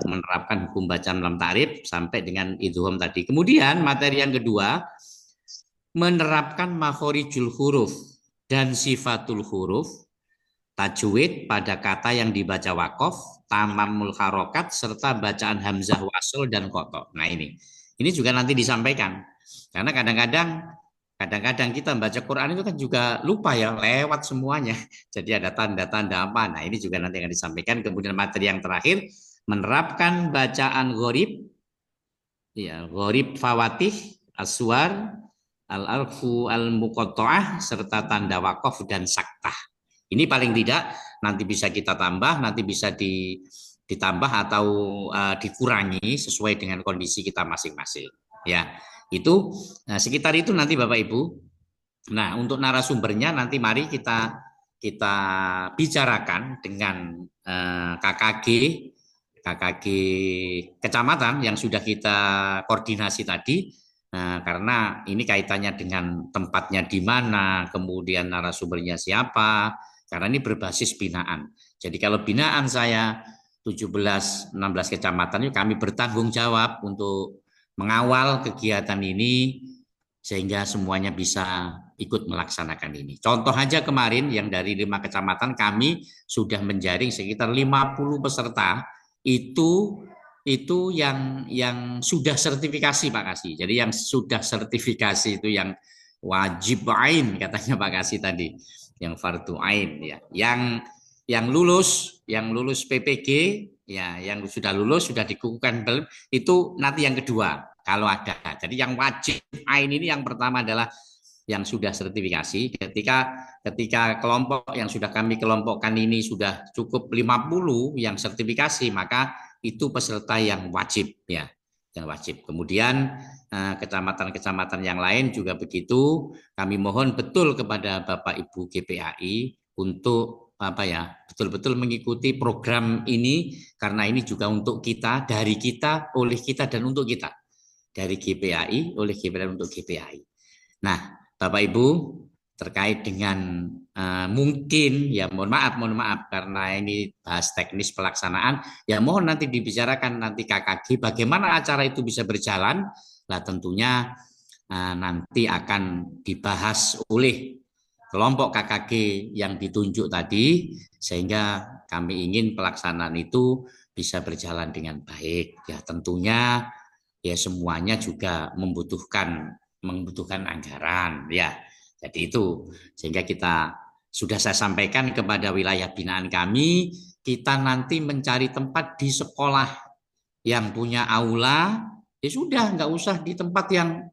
menerapkan hukum bacaan lam ta'rif sampai dengan idgham tadi. Kemudian materi yang kedua menerapkan makhorijul huruf dan sifatul huruf, tajwid pada kata yang dibaca wakof, tamamul harokat, serta bacaan hamzah wasl dan kotok. Nah ini juga nanti disampaikan. Karena kadang-kadang kita membaca Quran itu kan juga lupa ya, lewat semuanya. Jadi ada tanda-tanda apa. Nah ini juga nanti akan disampaikan. Kemudian materi yang terakhir, menerapkan bacaan gharib, ya, gharib fawatih, aswar, al-arfu al-muqatta'ah, serta tanda wakof dan saktah. Ini paling tidak nanti bisa kita tambah, nanti bisa ditambah atau dikurangi sesuai dengan kondisi kita masing-masing. Ya, itu sekitar itu nanti Bapak Ibu. Nah, untuk narasumbernya nanti mari kita bicarakan dengan KKG kecamatan yang sudah kita koordinasi tadi. Karena ini kaitannya dengan tempatnya di mana, kemudian narasumbernya siapa. Karena ini berbasis binaan. Jadi kalau binaan saya 17-16 kecamatan, kami bertanggung jawab untuk mengawal kegiatan ini sehingga semuanya bisa ikut melaksanakan ini. Contoh aja kemarin yang dari 5 kecamatan kami sudah menjaring sekitar 50 peserta itu yang sudah sertifikasi Pak Kasih. Jadi yang sudah sertifikasi itu yang wajib ain katanya Pak Kasih tadi. Yang fardu ain ya, yang lulus PPG ya, yang sudah lulus sudah dikukuhkan itu nanti yang kedua kalau ada. Jadi yang wajib ain ini yang pertama adalah yang sudah sertifikasi. Ketika kelompok yang sudah kami kelompokkan ini sudah cukup 50 yang sertifikasi, maka itu peserta yang wajib ya, yang wajib. Kemudian kecamatan-kecamatan yang lain juga begitu. Kami mohon betul kepada Bapak Ibu GPAI untuk betul-betul mengikuti program ini, karena ini juga untuk kita, dari kita, oleh kita, dan untuk kita. Dari GPAI, oleh GPAI, untuk GPAI. Nah, Bapak Ibu, terkait dengan mungkin ya mohon maaf karena ini bahas teknis pelaksanaan, ya mohon nanti dibicarakan nanti KKG bagaimana acara itu bisa berjalan. Nah tentunya nanti akan dibahas oleh kelompok KKG yang ditunjuk tadi, sehingga kami ingin pelaksanaan itu bisa berjalan dengan baik. Ya tentunya ya semuanya juga membutuhkan anggaran ya. Jadi itu sehingga kita sudah saya sampaikan kepada wilayah binaan kami, kita nanti mencari tempat di sekolah yang punya aula, ya sudah nggak usah di tempat yang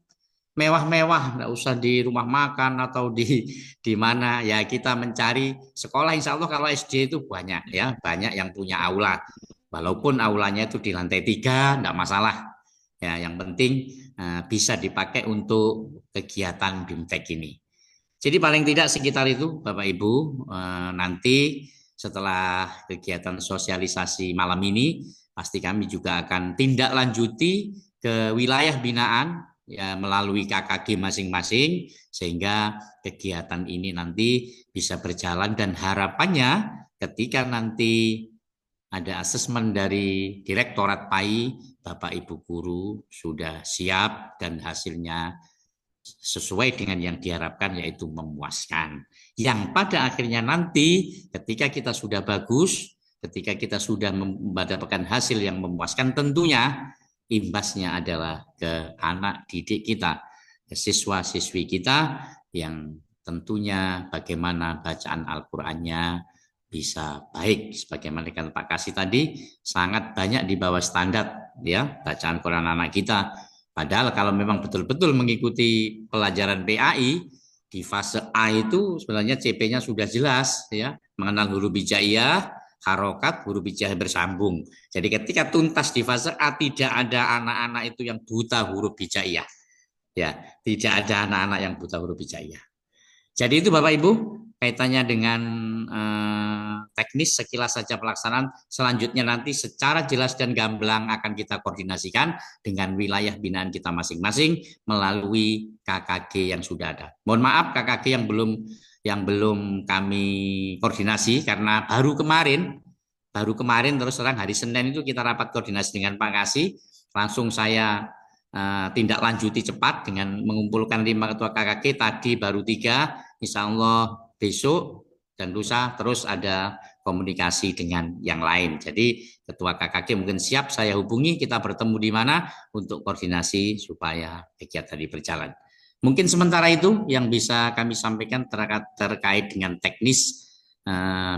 mewah-mewah, nggak usah di rumah makan atau di mana ya, kita mencari sekolah. Insya Allah kalau SD itu banyak ya, banyak yang punya aula, walaupun aulanya itu di lantai 3 nggak masalah ya, yang penting bisa dipakai untuk kegiatan BIMTEK ini. Jadi paling tidak sekitar itu Bapak Ibu. Nanti setelah kegiatan sosialisasi malam ini pasti kami juga akan tindak lanjuti ke wilayah binaan ya, melalui KKG masing-masing, sehingga kegiatan ini nanti bisa berjalan, dan harapannya ketika nanti ada asesmen dari Direktorat PAI, Bapak Ibu guru sudah siap dan hasilnya sesuai dengan yang diharapkan, yaitu memuaskan. Yang pada akhirnya nanti ketika kita sudah bagus, ketika kita sudah mendapatkan hasil yang memuaskan, tentunya imbasnya adalah ke anak didik kita, ke siswa-siswi kita, yang tentunya bagaimana bacaan Al-Qur'annya bisa baik. Sebagaimana kan Pak Kasih tadi, sangat banyak di bawah standar ya bacaan Quran anak kita. Padahal kalau memang betul-betul mengikuti pelajaran PAI di fase A itu sebenarnya CP-nya sudah jelas ya, mengenal huruf hijaiyah, harokat, huruf hijaiyah bersambung. Jadi ketika tuntas di fase A, tidak ada anak-anak itu yang buta huruf hijaiyah. Ya, tidak ada anak-anak yang buta huruf hijaiyah. Jadi itu Bapak Ibu, kaitannya dengan teknis sekilas saja pelaksanaan. Selanjutnya nanti secara jelas dan gamblang akan kita koordinasikan dengan wilayah binaan kita masing-masing melalui KKG yang sudah ada. Mohon maaf KKG yang belum kami koordinasi karena baru kemarin terus terang hari Senin itu kita rapat koordinasi dengan Pak Kasih, langsung saya tindak lanjuti cepat dengan mengumpulkan 5 ketua KKG, tadi baru 3, insya Allah besok dan lusa terus ada komunikasi dengan yang lain. Jadi ketua KKG mungkin siap saya hubungi, kita bertemu di mana untuk koordinasi supaya kegiatan ini berjalan. Mungkin sementara itu yang bisa kami sampaikan terkait dengan teknis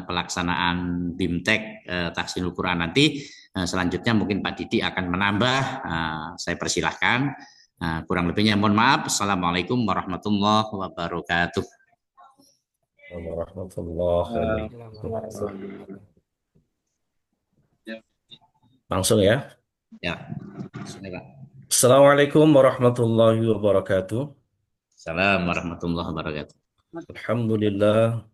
pelaksanaan BIMTEK Tahsinul Quran nanti. Selanjutnya mungkin Pak Didi akan menambah, saya persilahkan. Kurang lebihnya mohon maaf. Assalamualaikum warahmatullahi wabarakatuh. Warahmatullahi wabarakatuh. Langsung ya. Ya. Silakan. Assalamualaikum warahmatullahi wabarakatuh. Assalamualaikum warahmatullahi wabarakatuh. Alhamdulillah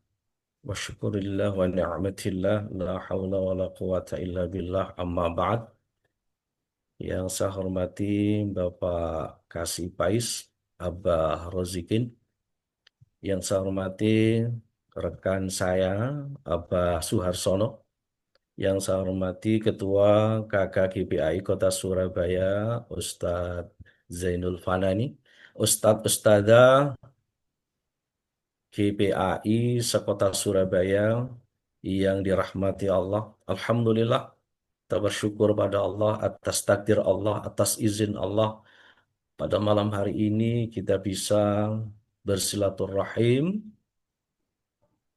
wa syukurillah wa ni'matillah, la hawla wa la quwata illa billah, amma ba'd. Yang saya hormati Bapak Kasih Pais, Abah Rozikin. Yang saya hormati rekan saya, Abah Suharsono. Yang saya hormati Ketua KKGPAI Kota Surabaya, Ustadz Zainul Fanani, Ustadz-Ustadzah GPAI Sekota Surabaya yang dirahmati Allah. Alhamdulillah, kita bersyukur pada Allah atas takdir Allah, atas izin Allah. Pada malam hari ini kita bisa bersilaturahim,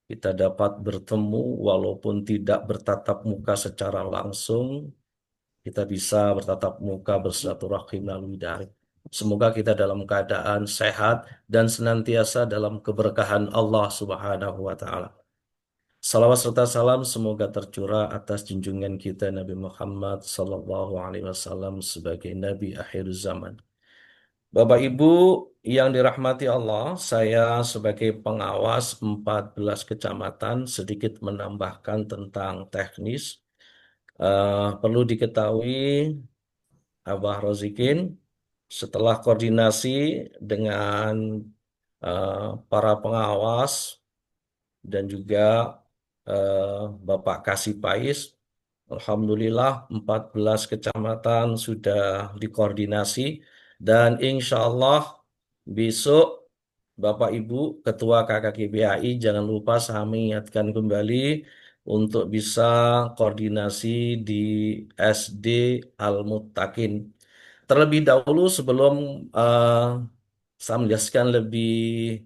kita dapat bertemu walaupun tidak bertatap muka secara langsung, kita bisa bertatap muka bersilaturahim melalui daring. Semoga kita dalam keadaan sehat dan senantiasa dalam keberkahan Allah Subhanahu wa Ta'ala. Salawat serta salam semoga tercurah atas junjungan kita Nabi Muhammad Sallallahu Alaihi Wasallam sebagai Nabi akhir zaman. Bapak Ibu yang dirahmati Allah, saya sebagai pengawas 14 kecamatan sedikit menambahkan tentang teknis. Perlu diketahui Abah Rozikin, setelah koordinasi dengan para pengawas dan juga Bapak Kasih Pais, alhamdulillah 14 kecamatan sudah dikoordinasi, dan insya Allah besok Bapak Ibu Ketua KKGBAI jangan lupa saya mengingatkan kembali untuk bisa koordinasi di SD Al-Muttaqin. Terlebih dahulu sebelum saya menjelaskan lebih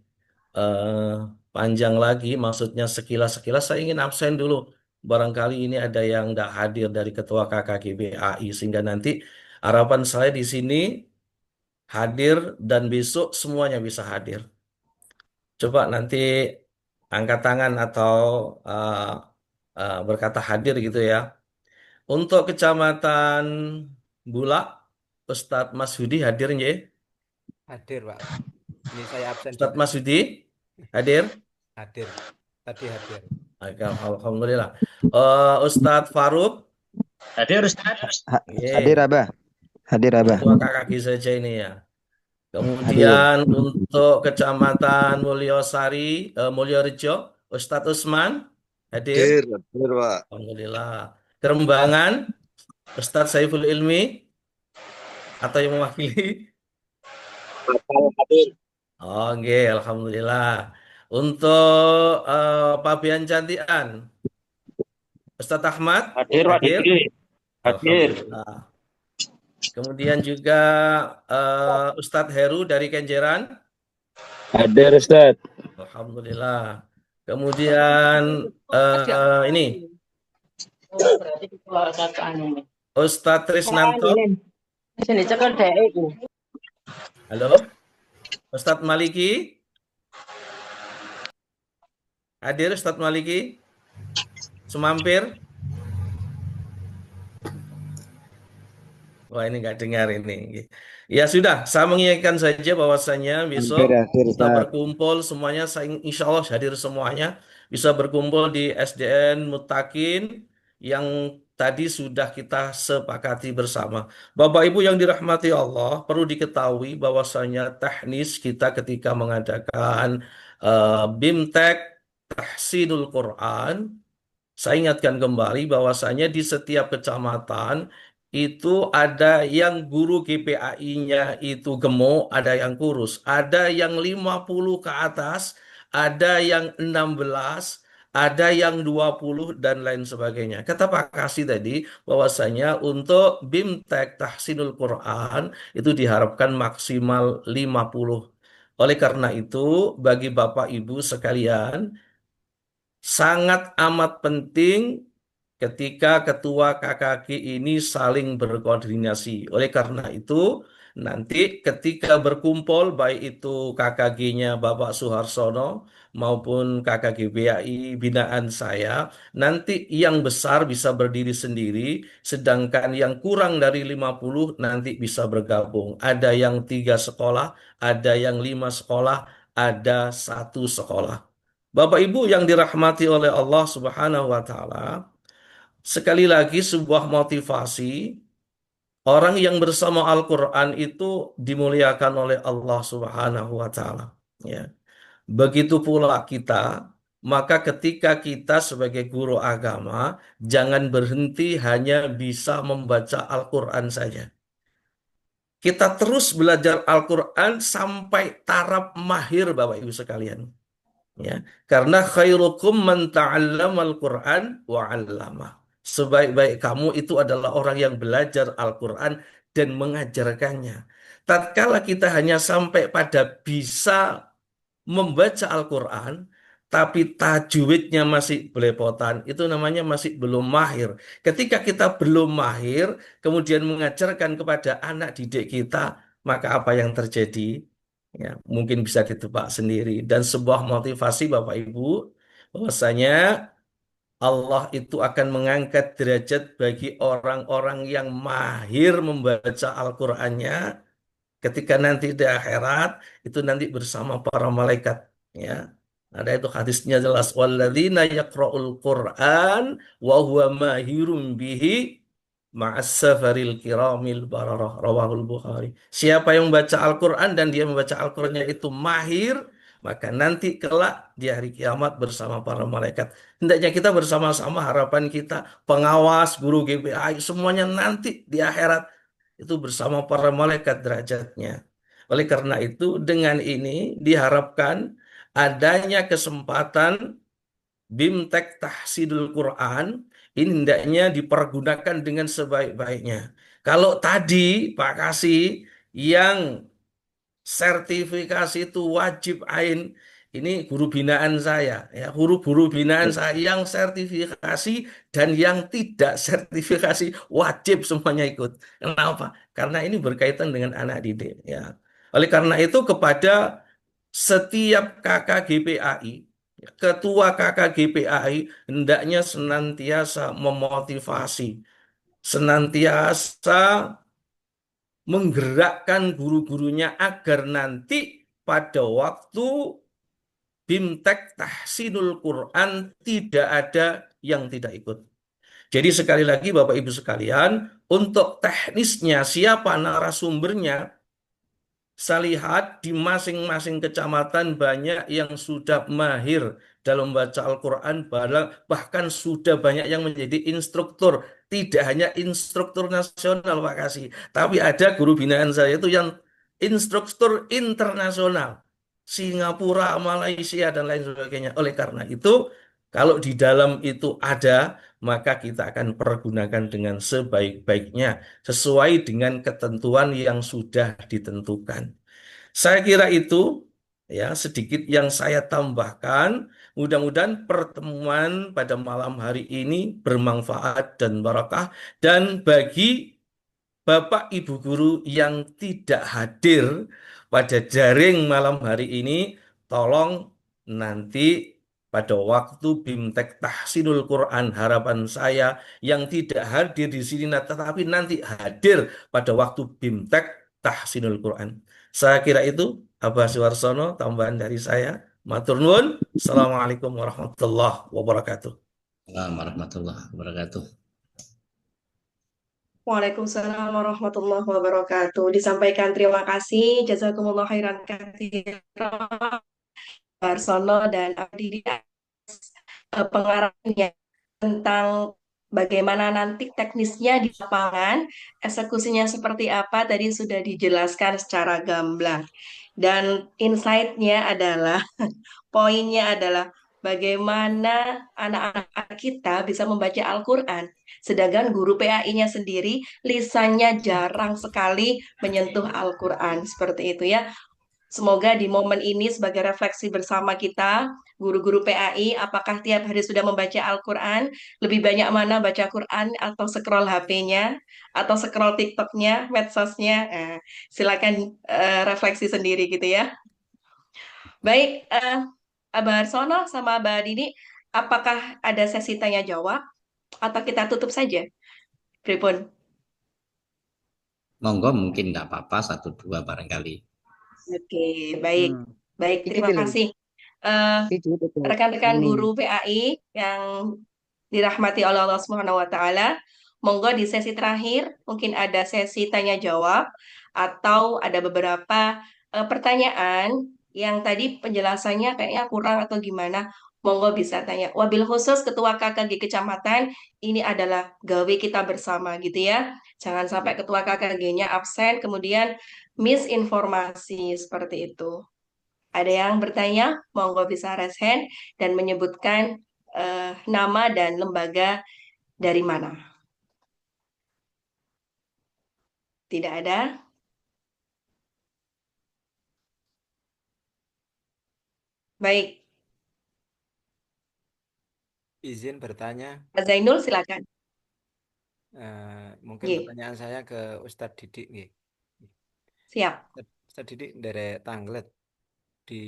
panjang lagi, maksudnya sekilas-sekilas, saya ingin absen dulu barangkali ini ada yang nggak hadir dari Ketua KKGBAI, sehingga nanti harapan saya di sini hadir dan besok semuanya bisa hadir. Coba nanti angkat tangan atau uh, berkata hadir gitu ya. Untuk Kecamatan Bulak, Ustadz Masudi hadir nggih? Hadir, Pak. Ini saya absen Ustadz juga. Masudi hadir? Hadir. Tadi hadir. Oke, alhamdulillah. Ustadz Faruk, Hadir Ustaz. Hadir Ye, Abah, hadir Abah. ketua KKG saja ini ya. Hadir. Kemudian untuk Kecamatan Mulyosari, Mulyorejo, Ustadz Usman hadir. Hadir, hadir, Pak. Alhamdulillah. Kerembangan, Ustadz Saiful Ilmi atau yang mewakili? Hadir. Oke, alhamdulillah. Untuk Pabian Cantian, Ustadz Ahmad Hadir Pak hadir. Diki. Hadir. Alhamdulillah. Kemudian juga Ustadz Heru dari Kenjeran. Hadir Ustaz. Alhamdulillah. Kemudian ini Ustadz Trisnanto. Halo, Ustadz Maliki. Hadir Ustadz Maliki. Semampir. Wah, ini nggak dengar ini. Ya sudah, saya mengingatkan saja bahwasanya besok Hadir, kita Ustaz. berkumpul semuanya, insya Allah hadir semuanya, bisa berkumpul di SDN Mutakin yang tadi sudah kita sepakati bersama. Bapak Ibu yang dirahmati Allah, perlu diketahui bahwasanya teknis kita ketika mengadakan BIMTEK Tahsinul Quran, saya ingatkan kembali bahwasanya di setiap kecamatan itu ada yang guru GPAI-nya itu gemuk, ada yang kurus, ada yang 50 ke atas, ada yang 16, ada yang 20 dan lain sebagainya. Kata Pak Kasih tadi bahwasanya untuk BIMTEK Tahsinul Quran itu diharapkan maksimal 50. Oleh karena itu, bagi Bapak Ibu sekalian, sangat amat penting ketika ketua KKG ini saling berkoordinasi. Oleh karena itu, nanti ketika berkumpul, baik itu KKG-nya Bapak Suharsono maupun KKG BAI binaan saya, nanti yang besar bisa berdiri sendiri, sedangkan yang kurang dari 50 nanti bisa bergabung. Ada yang 3 sekolah, ada yang 5 sekolah, ada 1 sekolah. Bapak Ibu yang dirahmati oleh Allah Subhanahu wa taala, sekali lagi sebuah motivasi, orang yang bersama Al-Qur'an itu dimuliakan oleh Allah Subhanahu wa taala, ya. Begitu pula kita, maka ketika kita sebagai guru agama jangan berhenti hanya bisa membaca Al-Qur'an saja. Kita terus belajar Al-Qur'an sampai taraf mahir Bapak Ibu sekalian. Ya, karena khairukum man ta'allamal Qur'an wa 'allama. Sebaik-baik kamu itu adalah orang yang belajar Al-Qur'an dan mengajarkannya. Tatkala kita hanya sampai pada bisa membaca Al-Qur'an tapi tajwidnya masih belepotan, itu namanya masih belum mahir. Ketika kita belum mahir, kemudian mengajarkan kepada anak didik kita, maka apa yang terjadi? Ya, mungkin bisa ditebak sendiri. Dan sebuah motivasi Bapak Ibu, bahwasanya Allah itu akan mengangkat derajat bagi orang-orang yang mahir membaca Al-Qur'annya ketika nanti di akhirat itu nanti bersama para malaikat, ya. Ada itu hadisnya jelas, walladzina yaqra'ul Qur'an wa huwa mahirun bihi ma'as safaril kiramil bararah, rawahul Bukhari. Siapa yang membaca Al-Qur'an dan dia membaca Al-Qur'annya itu mahir, maka nanti kelak di hari kiamat bersama para malaikat. Hendaknya kita bersama-sama, harapan kita, pengawas, guru GPAI, semuanya nanti di akhirat itu bersama para malaikat derajatnya. Oleh karena itu, dengan ini diharapkan adanya kesempatan BIMTEK Tahsinul Quran ini hendaknya dipergunakan dengan sebaik-baiknya. Kalau tadi Pak Kasih yang sertifikasi itu wajib ain, Ini guru binaan saya, ya, guru binaan saya yang sertifikasi dan yang tidak sertifikasi wajib semuanya ikut. Kenapa? Karena ini berkaitan dengan anak didik, ya. Oleh karena itu kepada setiap kakak GPAI, ketua kakak GPAI hendaknya senantiasa memotivasi, senantiasa menggerakkan guru-gurunya agar nanti pada waktu BIMTEK Tahsinul Quran tidak ada yang tidak ikut. Jadi sekali lagi Bapak Ibu sekalian, untuk teknisnya siapa narasumbernya, saya lihat di masing-masing kecamatan banyak yang sudah mahir dalam membaca Al-Quran, bahkan sudah banyak yang menjadi instruktur. Tidak hanya instruktur nasional, Pak Kasih, tapi ada guru binaan saya itu yang instruktur internasional. Singapura, Malaysia, dan lain sebagainya. Oleh karena itu, kalau di dalam itu ada, maka kita akan pergunakan dengan sebaik-baiknya, sesuai dengan ketentuan yang sudah ditentukan. Saya kira itu ya sedikit yang saya tambahkan. Mudah-mudahan pertemuan pada malam hari ini bermanfaat dan barakah. Dan bagi Bapak Ibu guru yang tidak hadir pada jaring malam hari ini, tolong nanti pada waktu BIMTEK Tahsinul Quran, harapan saya yang tidak hadir di sini tetapi nanti hadir pada waktu BIMTEK Tahsinul Quran. Saya kira itu Abah Suwarsono, tambahan dari saya. Matur nuwun. Assalamualaikum warahmatullahi wabarakatuh. Assalamualaikum warahmatullahi wabarakatuh. Waalaikumsalam warahmatullahi wabarakatuh. Disampaikan terima kasih, jazakumullah khairan katsiran, Barsono dan Abdi pengarahannya tentang bagaimana nanti teknisnya di lapangan, eksekusinya seperti apa tadi sudah dijelaskan secara gamblang. Dan insight-nya adalah, poinnya adalah bagaimana anak-anak kita bisa membaca Al-Quran. Sedangkan guru PAI-nya sendiri lisannya jarang sekali menyentuh Al-Quran. Seperti itu ya. Semoga di momen ini sebagai refleksi bersama kita, guru-guru PAI, apakah tiap hari sudah membaca Al-Quran? Lebih banyak mana baca Quran atau scroll HP-nya? Atau scroll TikTok-nya, medsosnya? Silakan refleksi sendiri gitu ya. Baik, Abah Arsono sama Abah Dini, apakah ada sesi tanya jawab? Atau kita tutup saja? Pripun? Monggo mungkin nggak apa-apa satu dua barangkali. Oke, baik. Baik, Iki terima pilih. kasih. Iki betul. Rekan-rekan Ini. guru PAI yang dirahmati oleh Allah Subhanahu wa taala, monggo di sesi terakhir mungkin ada sesi tanya jawab atau ada beberapa pertanyaan yang tadi penjelasannya kayaknya kurang atau gimana. Monggo bisa tanya. Wabil khusus Ketua KKG Kecamatan, ini adalah gawe kita bersama gitu ya. Jangan sampai Ketua KKG-nya absen, kemudian misinformasi seperti itu. Ada yang bertanya, monggo bisa raise hand dan menyebutkan nama dan lembaga dari mana. Tidak ada? Baik, Izin bertanya, Pak Zainul silakan. mungkin Ye, pertanyaan saya ke Ustadz Didik nggih. siap. Ustadz Didik dari Tanglet, di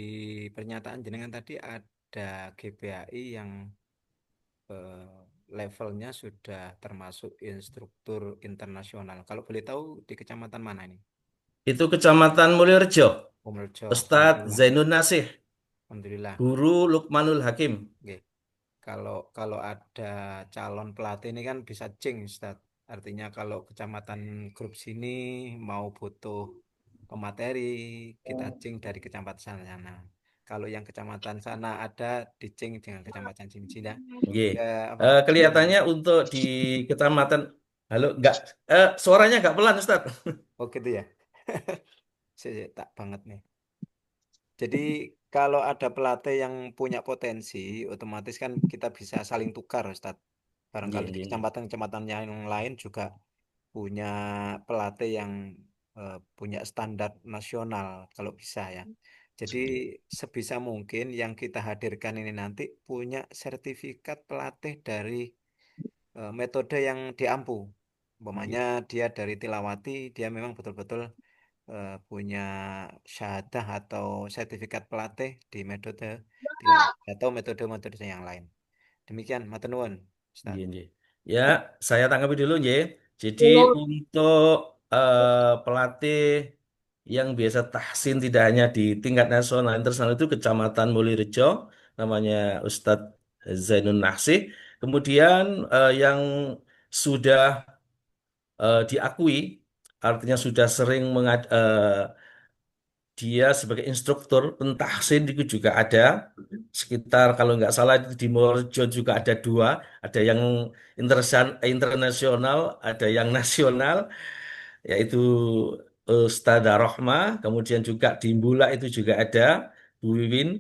pernyataan jenengan tadi ada GPAI yang levelnya sudah termasuk instruktur internasional. Kalau boleh tahu di kecamatan mana ini? Itu Kecamatan Mulyorejo. Purworejo. Ustadz Alhamdulillah. Zainun Nasih, Alhamdulillah. Guru Lukmanul Hakim. Oke. Kalau ada calon pelatih ini kan bisa cing, Ustaz. Artinya kalau kecamatan grup sini mau butuh pemateri, kita cing dari kecamatan sana. Kalau yang kecamatan sana ada dicing dengan kecamatan sini ya. Ye. Apa? Kelihatannya untuk di Kecamatan, halo, enggak, suaranya enggak pelan, Ustadz. Oh gitu ya. Saya tak banget nih. Jadi kalau ada pelatih yang punya potensi, otomatis kan kita bisa saling tukar, Ustadz. Barangkali di Ye. kecamatan-kecamatan yang lain juga punya pelatih yang punya standar nasional, kalau bisa ya. Jadi sebisa mungkin yang kita hadirkan ini nanti punya sertifikat pelatih dari metode yang diampu. Umpamanya dia dari Tilawati, dia memang betul-betul punya syahadah atau sertifikat pelatih di metode Tilawati atau metode-metode yang lain. Demikian, matur nuwun, Ustaz. Nggih, nggih. Ya, saya tanggapi dulu nggih. Jadi untuk pelatih yang biasa tahsin tidak hanya di tingkat nasional, internasional itu Kecamatan Mulyorejo, namanya Ustadz Zainun Nahsih. Kemudian yang sudah diakui, artinya sudah sering dia sebagai instruktur pentahsin itu juga ada sekitar kalau nggak salah di Mulyorejo juga ada dua, ada yang internasional, ada yang nasional, yaitu Ustadzah Rohma, kemudian juga di Mbula itu juga ada Bu Wiwin,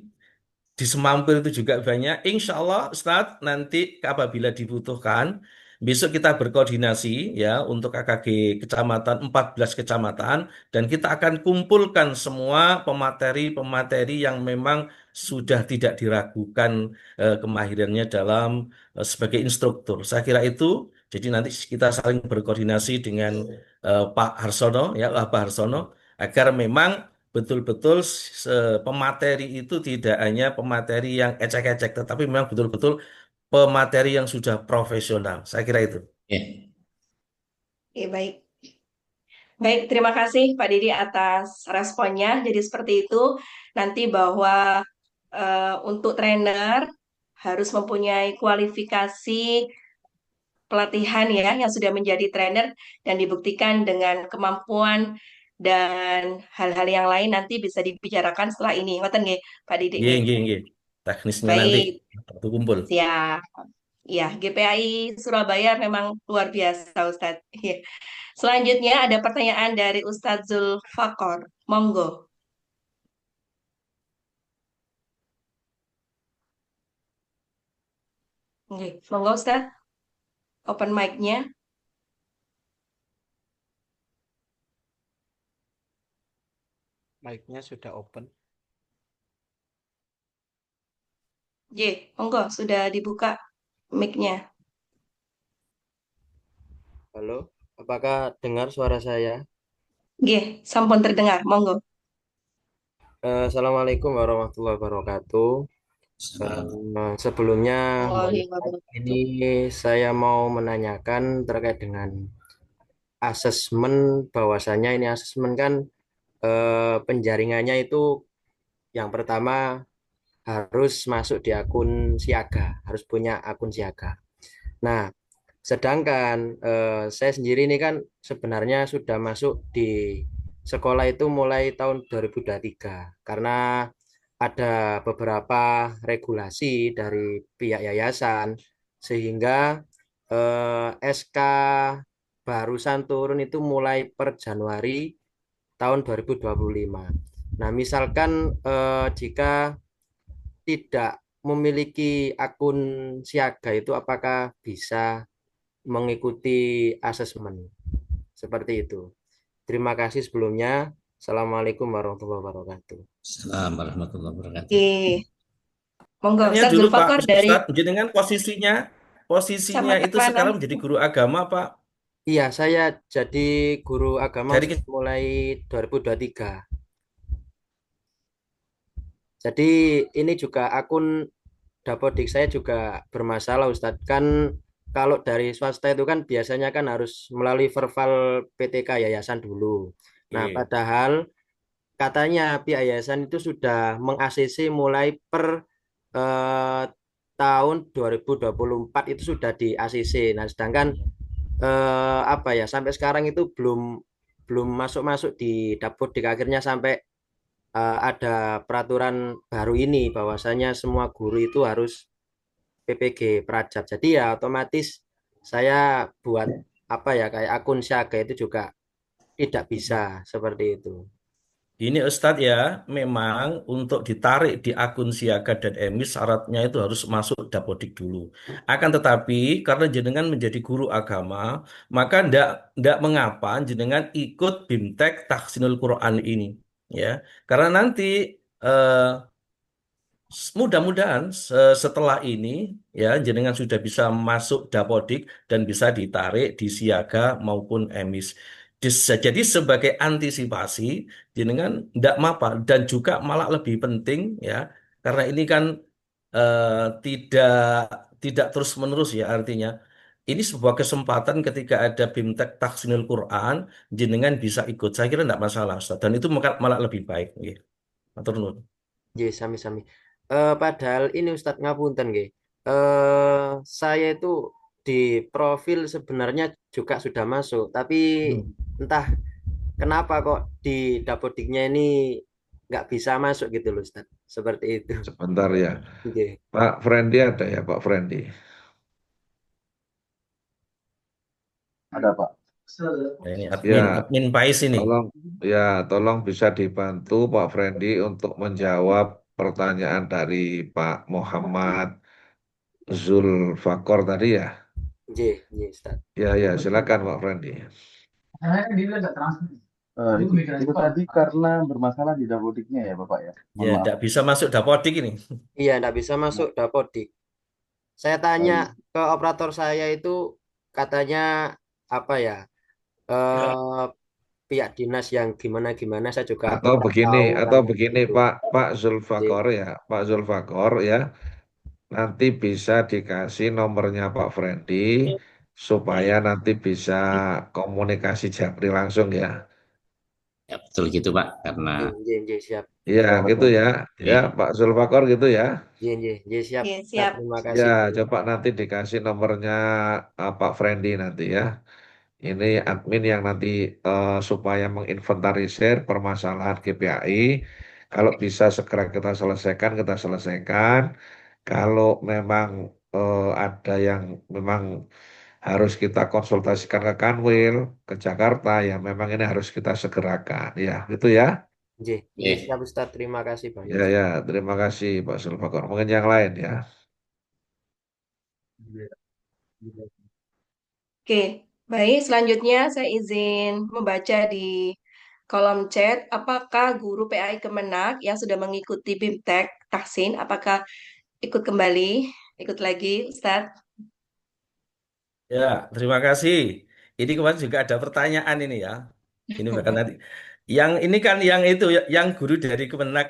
di Semampir itu juga banyak. Insya Allah, Ustadz, nanti apabila dibutuhkan, besok kita berkoordinasi ya untuk KKG kecamatan, 14 kecamatan, dan kita akan kumpulkan semua pemateri-pemateri yang memang sudah tidak diragukan kemahirannya dalam sebagai instruktur. Saya kira itu, jadi nanti kita saling berkoordinasi dengan Pak Harsono, ya Pak Harsono, agar memang betul-betul pemateri itu tidak hanya pemateri yang ecek-ecek, tetapi memang betul-betul pemateri yang sudah profesional. Saya kira itu. Ya. Oke, baik. Baik, terima kasih Pak Didi atas responnya. Jadi seperti itu, nanti bahwa untuk trainer harus mempunyai kualifikasi pelatihan ya yang sudah menjadi trainer dan dibuktikan dengan kemampuan dan hal-hal yang lain nanti bisa dibicarakan setelah ini. Ngoten nggih, Pak Didi Nggih, nggih. nggih, nggih. Teknisnya nanti Baik, waktu kumpul. siap. Ya, GPAI Surabaya memang luar biasa, Ustadz. Ya. Selanjutnya ada pertanyaan dari Ustadz Zulfakor. Monggo. Oke, monggo Ustadz. Open mic-nya. Mic-nya sudah open. Monggo, sudah dibuka mic-nya. Halo, apakah dengar suara saya? Sampun terdengar. Monggo. Assalamualaikum warahmatullahi wabarakatuh. Sebelumnya, ini saya mau menanyakan terkait dengan asesmen, bahwasanya ini asesmen kan penjaringannya itu yang pertama harus masuk di akun siaga, harus punya akun siaga. Nah, sedangkan saya sendiri ini kan sebenarnya sudah masuk di sekolah itu mulai tahun 2023 karena ada beberapa regulasi dari pihak yayasan sehingga SK barusan turun itu mulai per Januari tahun 2025. Nah, misalkan jika tidak memiliki akun siaga itu apakah bisa mengikuti asesmen seperti itu. Terima kasih sebelumnya. Assalamualaikum warahmatullahi wabarakatuh. Assalamualaikum warahmatullahi wabarakatuh. Monggo, Tanya Ustadz dulu Pak Zulfakor dari Ustadz, jenengan posisinya itu Kecamatan sekarang menjadi guru agama Pak? Iya, saya jadi guru agama Dari mulai 2023. Jadi ini juga akun Dapodik saya juga bermasalah Ustadz. Kan kalau dari swasta itu kan biasanya kan harus melalui verbal PTK yayasan dulu. Nah, padahal katanya pihak yayasan itu sudah meng-ACC mulai per eh, tahun 2024 itu sudah di ACC. Nah, sedangkan apa ya sampai sekarang itu belum belum masuk-masuk di Dapodik, akhirnya sampai ada peraturan baru ini bahwasanya semua guru itu harus PPG Prajab. Jadi ya otomatis saya buat apa ya kayak akun siaga itu juga tidak bisa seperti itu. Ini Ustadz ya, memang untuk ditarik di akun Siaga dan Emis syaratnya itu harus masuk Dapodik dulu. Akan tetapi karena jenengan menjadi guru agama, maka ndak mengapa jenengan ikut BIMTEK Tahsinul Quran ini, ya. Karena nanti eh, mudah-mudahan setelah ini ya jenengan sudah bisa masuk dapodik dan bisa ditarik di siaga maupun emis. Jadi sebagai antisipasi jenengan tidak apa dan juga malah lebih penting ya karena ini kan tidak tidak terus-menerus ya artinya ini sebuah kesempatan ketika ada BIMTEK Tahsinul Quran jenengan bisa ikut. Saya kira tidak masalah Ustaz dan itu malah lebih baik nggih. Matur nuwun. Nggih, sami-sami. Padahal ini Ustadz ngapunten nggih. Saya itu di profil sebenarnya juga sudah masuk, tapi entah kenapa kok di Dapodiknya ini nggak bisa masuk gitu loh Ustadz. Seperti itu. Sebentar ya. Nggih. Pak Frendi ada ya, Pak Frendi? Ada Pak. Nah, ini Ya, admin Pais ini. tolong bisa dibantu Pak Frendi untuk menjawab pertanyaan dari Pak Muhammad Zulfakor tadi ya. Nggih, nggih Ustadz. Ya, silakan Pak Frendi. Itu tadi karena bermasalah di dapodiknya ya Bapak ya. Mohon Ya, maaf. tidak bisa masuk dapodik ini. Iya, nggak bisa masuk Dapodik. Saya tanya ke operator saya itu katanya apa ya? Eh Pihak dinas yang gimana-gimana saya juga Atau kurang begini, tahu kan gitu. Pak Nggih, Zulfakor ya, Pak Zulfakor ya. Nanti bisa dikasih nomornya Pak Frendi supaya nanti bisa komunikasi japri langsung ya. Ya, betul gitu Pak, karena nggih, nggih, nggih, siap. Iya, gitu ya. Ya, ini Pak Zulfakor gitu ya. Nggih, nggih, nggih, siap. Oke, Ustaz, siap. terima Ya, kasih banyak. coba nanti dikasih nomornya Pak Frendi nanti ya. Ini admin yang nanti supaya menginventarisir permasalahan GPAI. Kalau bisa segera kita selesaikan. Kalau memang ada yang memang harus kita konsultasikan ke Kanwil, ke Jakarta, ya memang ini harus kita segerakan. Ya, gitu ya. Nggih, nggih, siap Ustaz. Terima kasih banyak. Ya, terima kasih Pak Sulfakor. Mungkin yang lain ya. Oke, baik. Selanjutnya saya izin membaca di kolom chat. Apakah guru PAI Kemenak yang sudah mengikuti BIMTEK Tahsin, apakah ikut kembali? Ikut lagi, Ustadz? Ya, terima kasih. Ini kemarin juga ada pertanyaan ini ya. Ini bahkan nanti. Yang ini kan yang itu yang guru dari Kemenak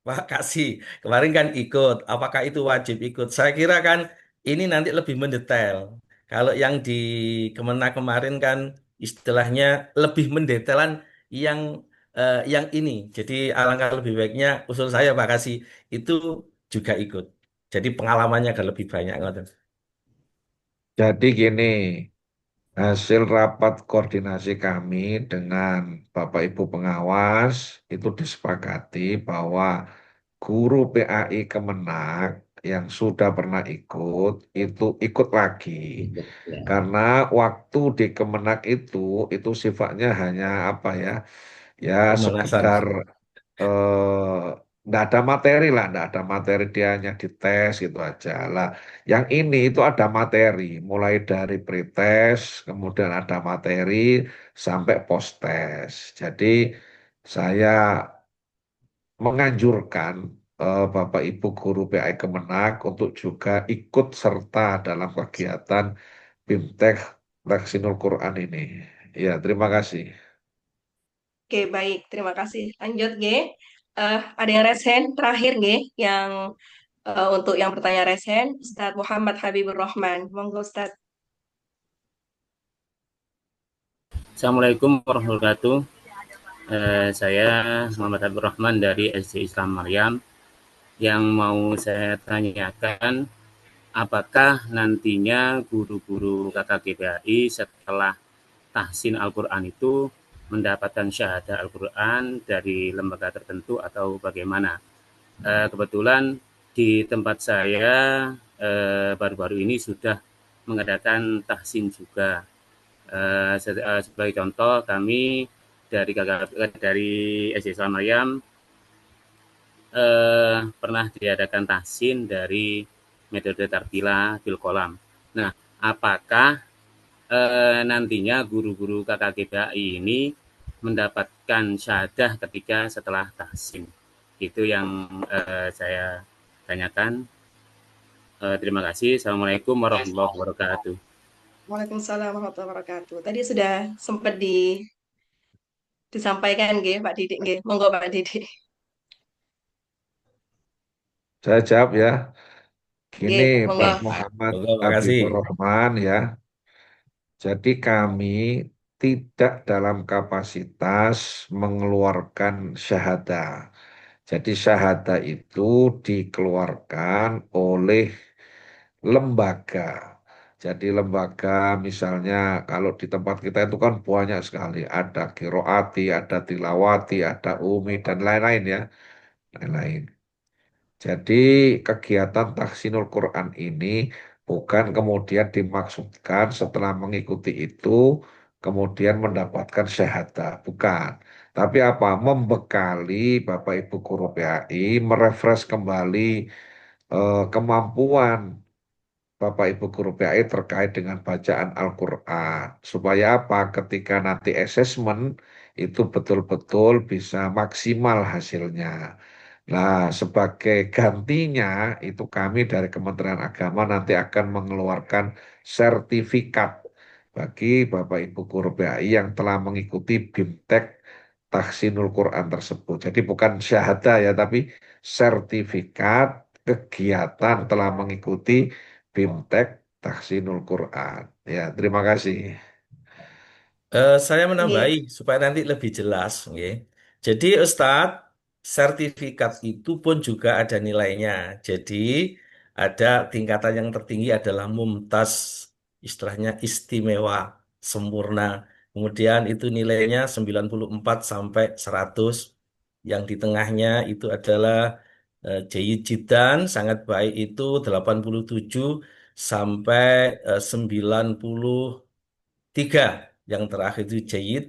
Pak Kasih. Kemarin kan ikut. Apakah itu wajib ikut? Saya kira kan ini nanti lebih mendetail. Kalau yang di Kemenak kemarin kan istilahnya lebih mendetailan yang yang ini. Jadi alangkah lebih baiknya usul saya Pak Kasih itu juga ikut. Jadi pengalamannya akan lebih banyak. Ngoten. Jadi gini, hasil rapat koordinasi kami dengan Bapak Ibu pengawas itu disepakati bahwa guru PAI Kemenak yang sudah pernah ikut itu ikut lagi. ya, Karena waktu di Kemenak itu sifatnya hanya apa ya? Ya Pemanasan. sekedar nggak ada materi lah, nggak ada materi dia hanya dites gitu aja lah. Yang ini itu ada materi, mulai dari pretest, kemudian ada materi sampai post test. Jadi saya menganjurkan Bapak Ibu guru PAI Kemenak untuk juga ikut serta dalam kegiatan BIMTEK Tahsinul Quran ini. Ya, terima kasih. Oke, baik. Terima kasih. Lanjut, G. Ada yang resen terakhir, G, yang untuk yang pertanyaan resen, Ustadz Muhammad Habibur Rahman. Monggo, Ustadz. Assalamualaikum warahmatullahi wabarakatuh. Saya Muhammad Abdul Rahman dari SD Islam Maryam. Yang mau saya tanyakan, apakah nantinya guru-guru KKGPAI setelah tahsin Al-Quran itu mendapatkan syahadah Al-Quran dari lembaga tertentu atau bagaimana? Kebetulan di tempat saya baru-baru ini sudah mengadakan tahsin juga. Sebagai contoh, kami dari SD Islam Maryam pernah diadakan tahsin dari metode Tarbila bil Kolam. Nah, apakah nantinya guru-guru KKGPAI ini mendapatkan syahadah ketika setelah tahsin? Itu yang saya tanyakan. Terima kasih. Assalamualaikum warahmatullahi wabarakatuh. Waalaikumsalam warahmatullahi wabarakatuh. Tadi sudah sempat disampaikan nggih Pak Didik nggih. Monggo Pak Didik. Saya jawab ya. Gini, Nggih, monggo. Pak Muhammad Monggo, makasih. Habibur Rahman ya. Jadi kami tidak dalam kapasitas mengeluarkan syahadah. Jadi syahadah itu dikeluarkan oleh lembaga. Jadi lembaga misalnya kalau di tempat kita itu kan banyak sekali. Ada kiroati, ada tilawati, ada umi, dan lain-lain ya. Lain-lain. Jadi kegiatan tahsinul Quran ini bukan kemudian dimaksudkan setelah mengikuti itu kemudian mendapatkan syahadah, bukan. Tapi apa? Membekali Bapak Ibu guru PAI, merefresh kembali kemampuan Bapak Ibu guru PAI terkait dengan bacaan Al-Quran. Supaya apa? Ketika nanti asesmen itu betul-betul bisa maksimal hasilnya. Nah, sebagai gantinya itu kami dari Kementerian Agama nanti akan mengeluarkan sertifikat bagi Bapak Ibu guru PAI yang telah mengikuti BIMTEK Tahsinul Quran tersebut. Jadi bukan syahadah ya, tapi sertifikat kegiatan telah mengikuti BIMTEK Tahsinul Quran. Ya, terima kasih. Saya Nggih. menambahi supaya nanti lebih jelas, nggih. Jadi Ustadz, sertifikat itu pun juga ada nilainya. Jadi ada tingkatan yang tertinggi adalah mumtaz, istilahnya istimewa, sempurna. Kemudian itu nilainya 94 sampai 100. Yang di tengahnya itu adalah jayyid jiddan, sangat baik itu 87 sampai 93. Yang terakhir itu jayyid,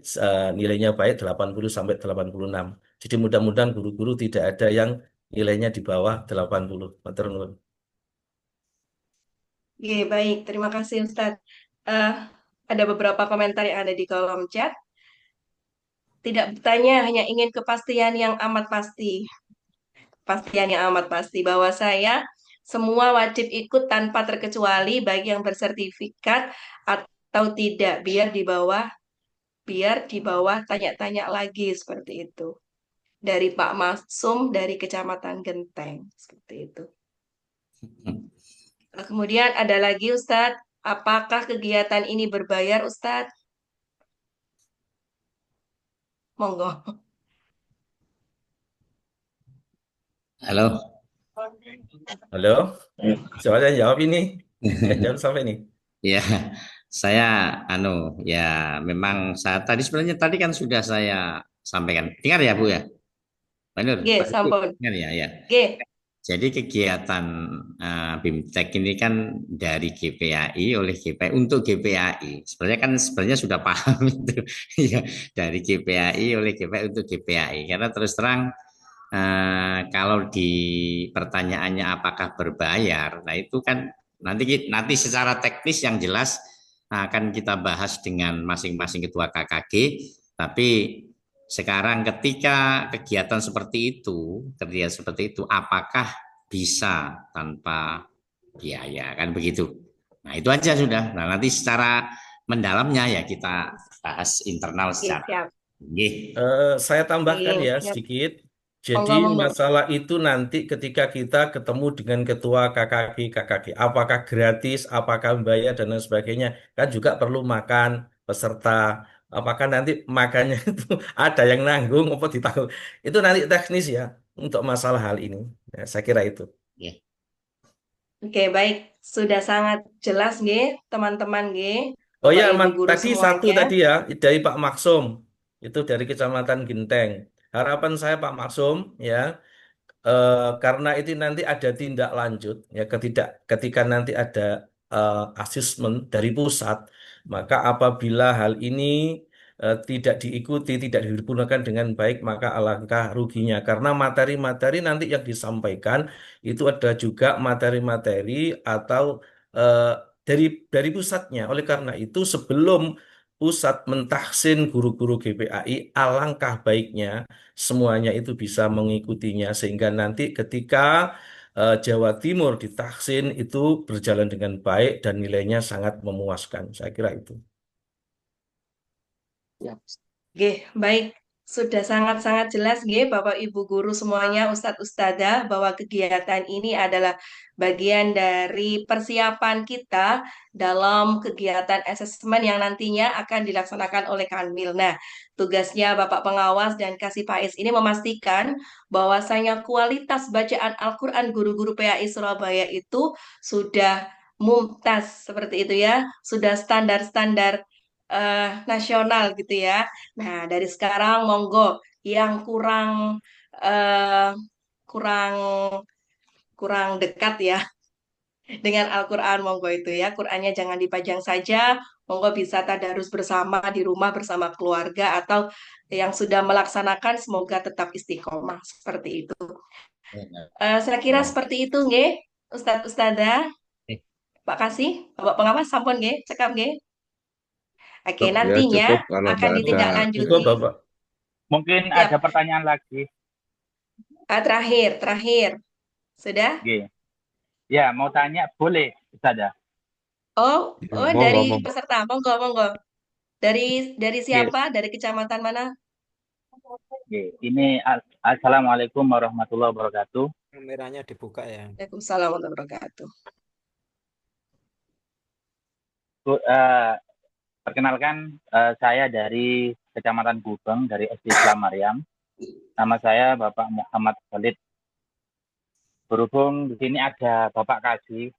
nilainya baik 80 sampai 86. Jadi mudah-mudahan guru-guru tidak ada yang nilainya di bawah 80. Matur nuwun. Nggih, baik. Terima kasih Ustadz. Eh, ada beberapa komentar yang ada di kolom chat. Tidak bertanya, hanya ingin kepastian yang amat pasti. Kepastian yang amat pasti bahwa saya semua wajib ikut tanpa terkecuali baik yang bersertifikat atau tidak. Biar di bawah tanya-tanya lagi seperti itu. Dari Pak Masum dari Kecamatan Genteng seperti itu. Kemudian ada lagi Ustadz, apakah kegiatan ini berbayar Ustadz? Monggo. Halo. Halo, siapa yang jawab ini? Yang jawab sampai ini. Ya, saya ya memang saya sebenarnya tadi kan sudah saya sampaikan. Dengar ya Bu ya? Benar, Nggih, Pak Ibu. sampun. Dengar ya, ya. Nggih. Jadi kegiatan BIMTEK ini kan dari GPAI oleh GPAI untuk GPAI. Sebenarnya sudah paham itu ya, dari GPAI oleh GPAI untuk GPAI. Karena terus terang kalau di pertanyaannya apakah berbayar, nah itu kan nanti secara teknis yang jelas akan kita bahas dengan masing-masing ketua KKG. Tapi sekarang ketika kegiatan seperti itu, apakah bisa tanpa biaya, kan begitu. Nah itu aja sudah. Nah nanti secara mendalamnya ya kita bahas internal Nggih, secara. siap. Nggih. Saya tambahkan Nggih, ya siap. sedikit. Monggo, Jadi monggo. masalah itu nanti ketika kita ketemu dengan ketua KKG, apakah gratis, apakah bayar dan lain sebagainya, kan juga perlu makan peserta. Apakah nanti makannya itu ada yang nanggung apa ditanggung? Itu nanti teknis ya untuk masalah hal ini. Ya, saya kira itu. Ya. Oke, baik. Sudah sangat jelas nggih, teman-teman nggih. Oh ya, Bapak Ibu guru tadi satu semuanya. tadi ya dari Pak Maksum, itu dari Kecamatan Genteng. Harapan saya Pak Maksum ya, karena itu nanti ada tindak lanjut ya ketika nanti ada asesmen dari pusat, maka apabila hal ini tidak diikuti, tidak digunakan dengan baik, maka alangkah ruginya karena materi-materi nanti yang disampaikan itu ada juga materi-materi atau eh, dari pusatnya. Oleh karena itu sebelum Ustadz mentahsin guru-guru GPAI, alangkah baiknya semuanya itu bisa mengikutinya sehingga nanti ketika Jawa Timur ditahsin itu berjalan dengan baik dan nilainya sangat memuaskan. Saya kira itu. Ya. Oke, baik. Sudah sangat-sangat jelas, nggih, Bapak Ibu guru semuanya, Ustadz Ustadzah, bahwa kegiatan ini adalah bagian dari persiapan kita dalam kegiatan asesmen yang nantinya akan dilaksanakan oleh Kanwil. Nah, tugasnya Bapak Pengawas dan Kasih Pais ini memastikan bahwasanya kualitas bacaan Al-Quran guru-guru PAI Surabaya itu sudah mumtaz, seperti itu ya, sudah standar-standar nasional gitu ya. Nah, dari sekarang monggo yang eh, kurang kurang dekat ya dengan Al-Quran, monggo itu ya. Qurannya jangan dipajang saja, monggo bisa tadarus bersama di rumah bersama keluarga atau yang sudah melaksanakan semoga tetap istiqomah seperti itu. Saya kira seperti itu nggih, Ustadz Ustadzah. Pak Kasih, Bapak Pengawas sampun nggih, cekap nggih. Oke, Cukup ya, nantinya cukup kalau akan nggak ada. Cukup, ditindaklanjuti. Bapak. Mungkin Siap. ada pertanyaan lagi. Terakhir. Sudah? Oke. Ya, mau tanya boleh, Ustazah? Oh, Ya, oh monggo, dari monggo. peserta, monggo. Dari Oke, siapa? Dari kecamatan mana? oke. Ini Assalamualaikum warahmatullahi wabarakatuh. Kameranya dibuka ya. Waalaikumsalam warahmatullahi wabarakatuh. Perkenalkan, saya dari Kecamatan Gubeng, dari SD Islam Maryam. Nama saya Bapak Muhammad Khalid. Berhubung di sini ada Bapak Kasih,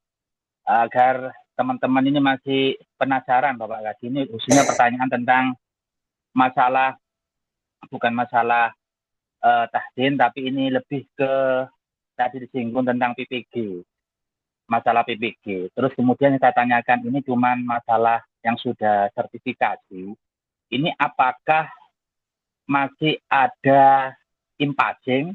agar teman-teman ini masih penasaran, Bapak Kasih, ini khususnya pertanyaan tentang masalah, bukan masalah tahdin, tapi ini lebih ke tadi disinggung tentang PPG, masalah PPG. Terus kemudian yang saya tanyakan ini cuma masalah yang sudah sertifikasi. Ini apakah masih ada impasing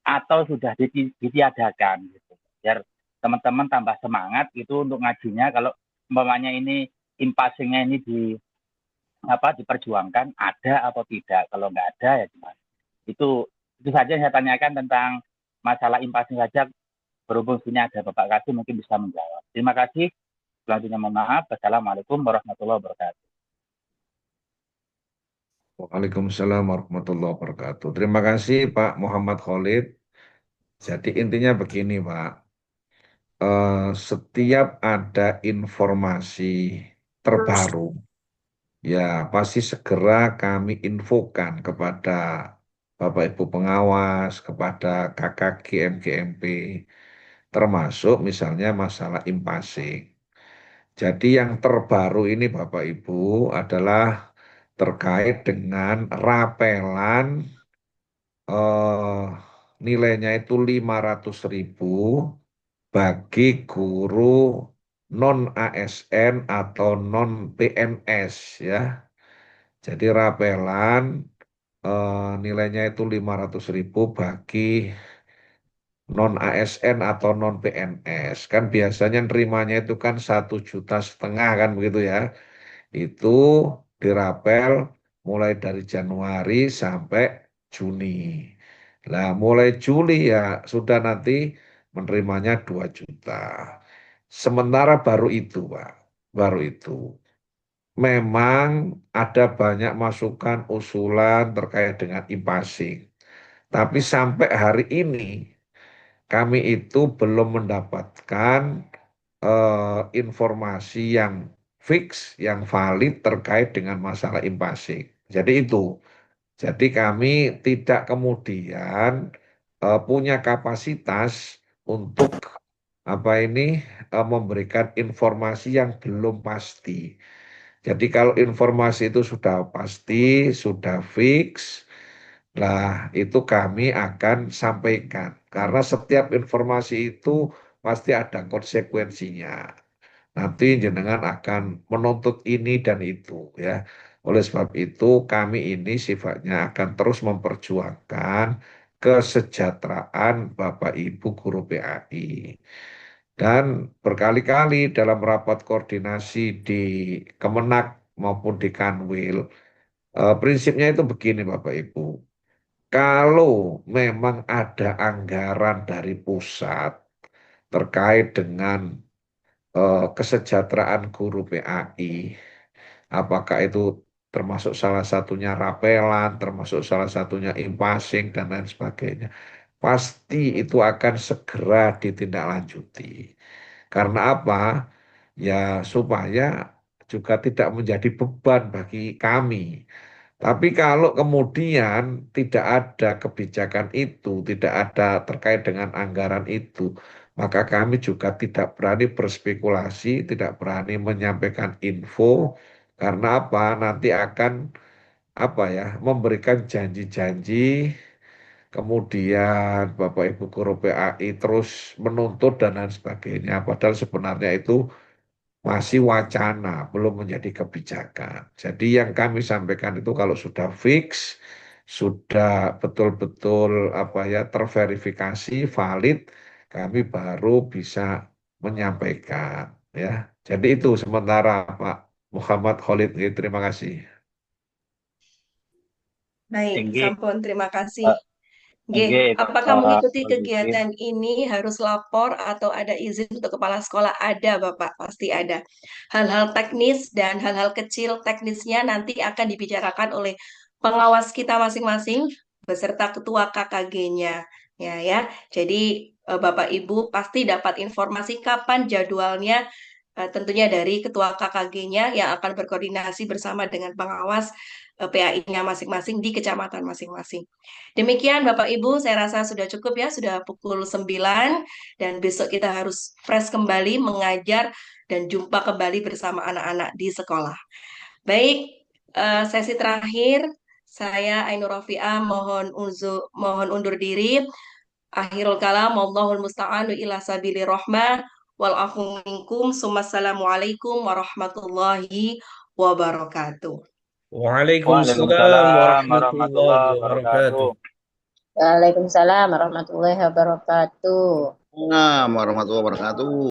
atau sudah ditiadakan gitu. Biar teman-teman tambah semangat itu untuk ngajinya. Kalau umpamanya ini impasingnya ini diperjuangkan ada atau tidak. Kalau nggak ada ya gimana? Itu saja yang saya tanyakan tentang masalah impasing saja. Berhubung sini ada Bapak Kasih mungkin bisa menjawab. Terima kasih. Selanjutnya mohon maaf. Wassalamualaikum warahmatullahi wabarakatuh. Waalaikumsalam warahmatullahi wabarakatuh. Terima kasih Pak Muhammad Khalid. Jadi intinya begini Pak, setiap ada informasi terbaru, ya pasti segera kami infokan kepada Bapak Ibu pengawas, kepada kakak GMGMP, termasuk misalnya masalah impasing. Jadi yang terbaru ini Bapak Ibu adalah terkait dengan rapelan nilainya itu 500.000 bagi guru non ASN atau non PNS ya. Jadi rapelan nilainya itu 500.000 bagi non ASN atau non PNS. Kan biasanya nerimanya itu kan 1,5 juta kan begitu ya. Itu dirapel mulai dari Januari sampai Juni. Nah, mulai Juli ya sudah nanti menerimanya 2 juta. Sementara baru itu, Pak. Baru itu. Memang ada banyak masukan, usulan terkait dengan impasing. Tapi sampai hari ini kami itu belum mendapatkan informasi yang fix, yang valid terkait dengan masalah impasing. Jadi itu. Jadi kami tidak kemudian punya kapasitas untuk memberikan informasi yang belum pasti. Jadi kalau informasi itu sudah pasti, sudah fix, nah itu kami akan sampaikan. Karena setiap informasi itu pasti ada konsekuensinya. Nanti jenengan akan menuntut ini dan itu ya. Oleh sebab itu kami ini sifatnya akan terus memperjuangkan kesejahteraan Bapak Ibu guru PAI. Dan berkali-kali dalam rapat koordinasi di Kemenak maupun di Kanwil. Prinsipnya itu begini Bapak Ibu. Kalau memang ada anggaran dari pusat terkait dengan kesejahteraan guru PAI, apakah itu termasuk salah satunya rapelan, termasuk salah satunya impasing dan lain sebagainya, pasti itu akan segera ditindaklanjuti. Karena apa? Ya supaya juga tidak menjadi beban bagi kami. Tapi kalau kemudian tidak ada kebijakan itu, tidak ada terkait dengan anggaran itu, maka kami juga tidak berani berspekulasi, tidak berani menyampaikan info, karena apa? Nanti akan apa ya, memberikan janji-janji, kemudian Bapak Ibu Guru PAI terus menuntut dan lain sebagainya. Padahal sebenarnya itu masih wacana, belum menjadi kebijakan. Jadi yang kami sampaikan itu kalau sudah fix, sudah betul-betul apa ya terverifikasi valid, kami baru bisa menyampaikan ya. Jadi itu sementara Pak Muhammad Khalid. Terima kasih. Baik, Tinggi. sampun terima kasih. Nggih, Apakah mengikuti Izin. kegiatan ini harus lapor atau ada izin untuk kepala sekolah? Ada, Bapak, pasti ada. Hal-hal teknis dan hal-hal kecil teknisnya nanti akan dibicarakan oleh pengawas kita masing-masing beserta ketua KKG-nya. Ya. Jadi Bapak Ibu pasti dapat informasi kapan jadwalnya, tentunya dari ketua KKG-nya yang akan berkoordinasi bersama dengan pengawas PAI-nya masing-masing di kecamatan masing-masing. Demikian Bapak Ibu, saya rasa sudah cukup ya, sudah pukul 9 dan besok kita harus fresh kembali mengajar dan jumpa kembali bersama anak-anak di sekolah. Baik, sesi terakhir saya Ainur Rofiah mohon undur diri. Akhirul kalam, wallahul musta'anu ila sabili rahmah wal afu minkum. Assalamualaikum warahmatullahi wabarakatuh. Waalaikumsalam warahmatullahi wabarakatuh. Waalaikumsalam warahmatullahi wabarakatuh. Warahmatullahi wabarakatuh.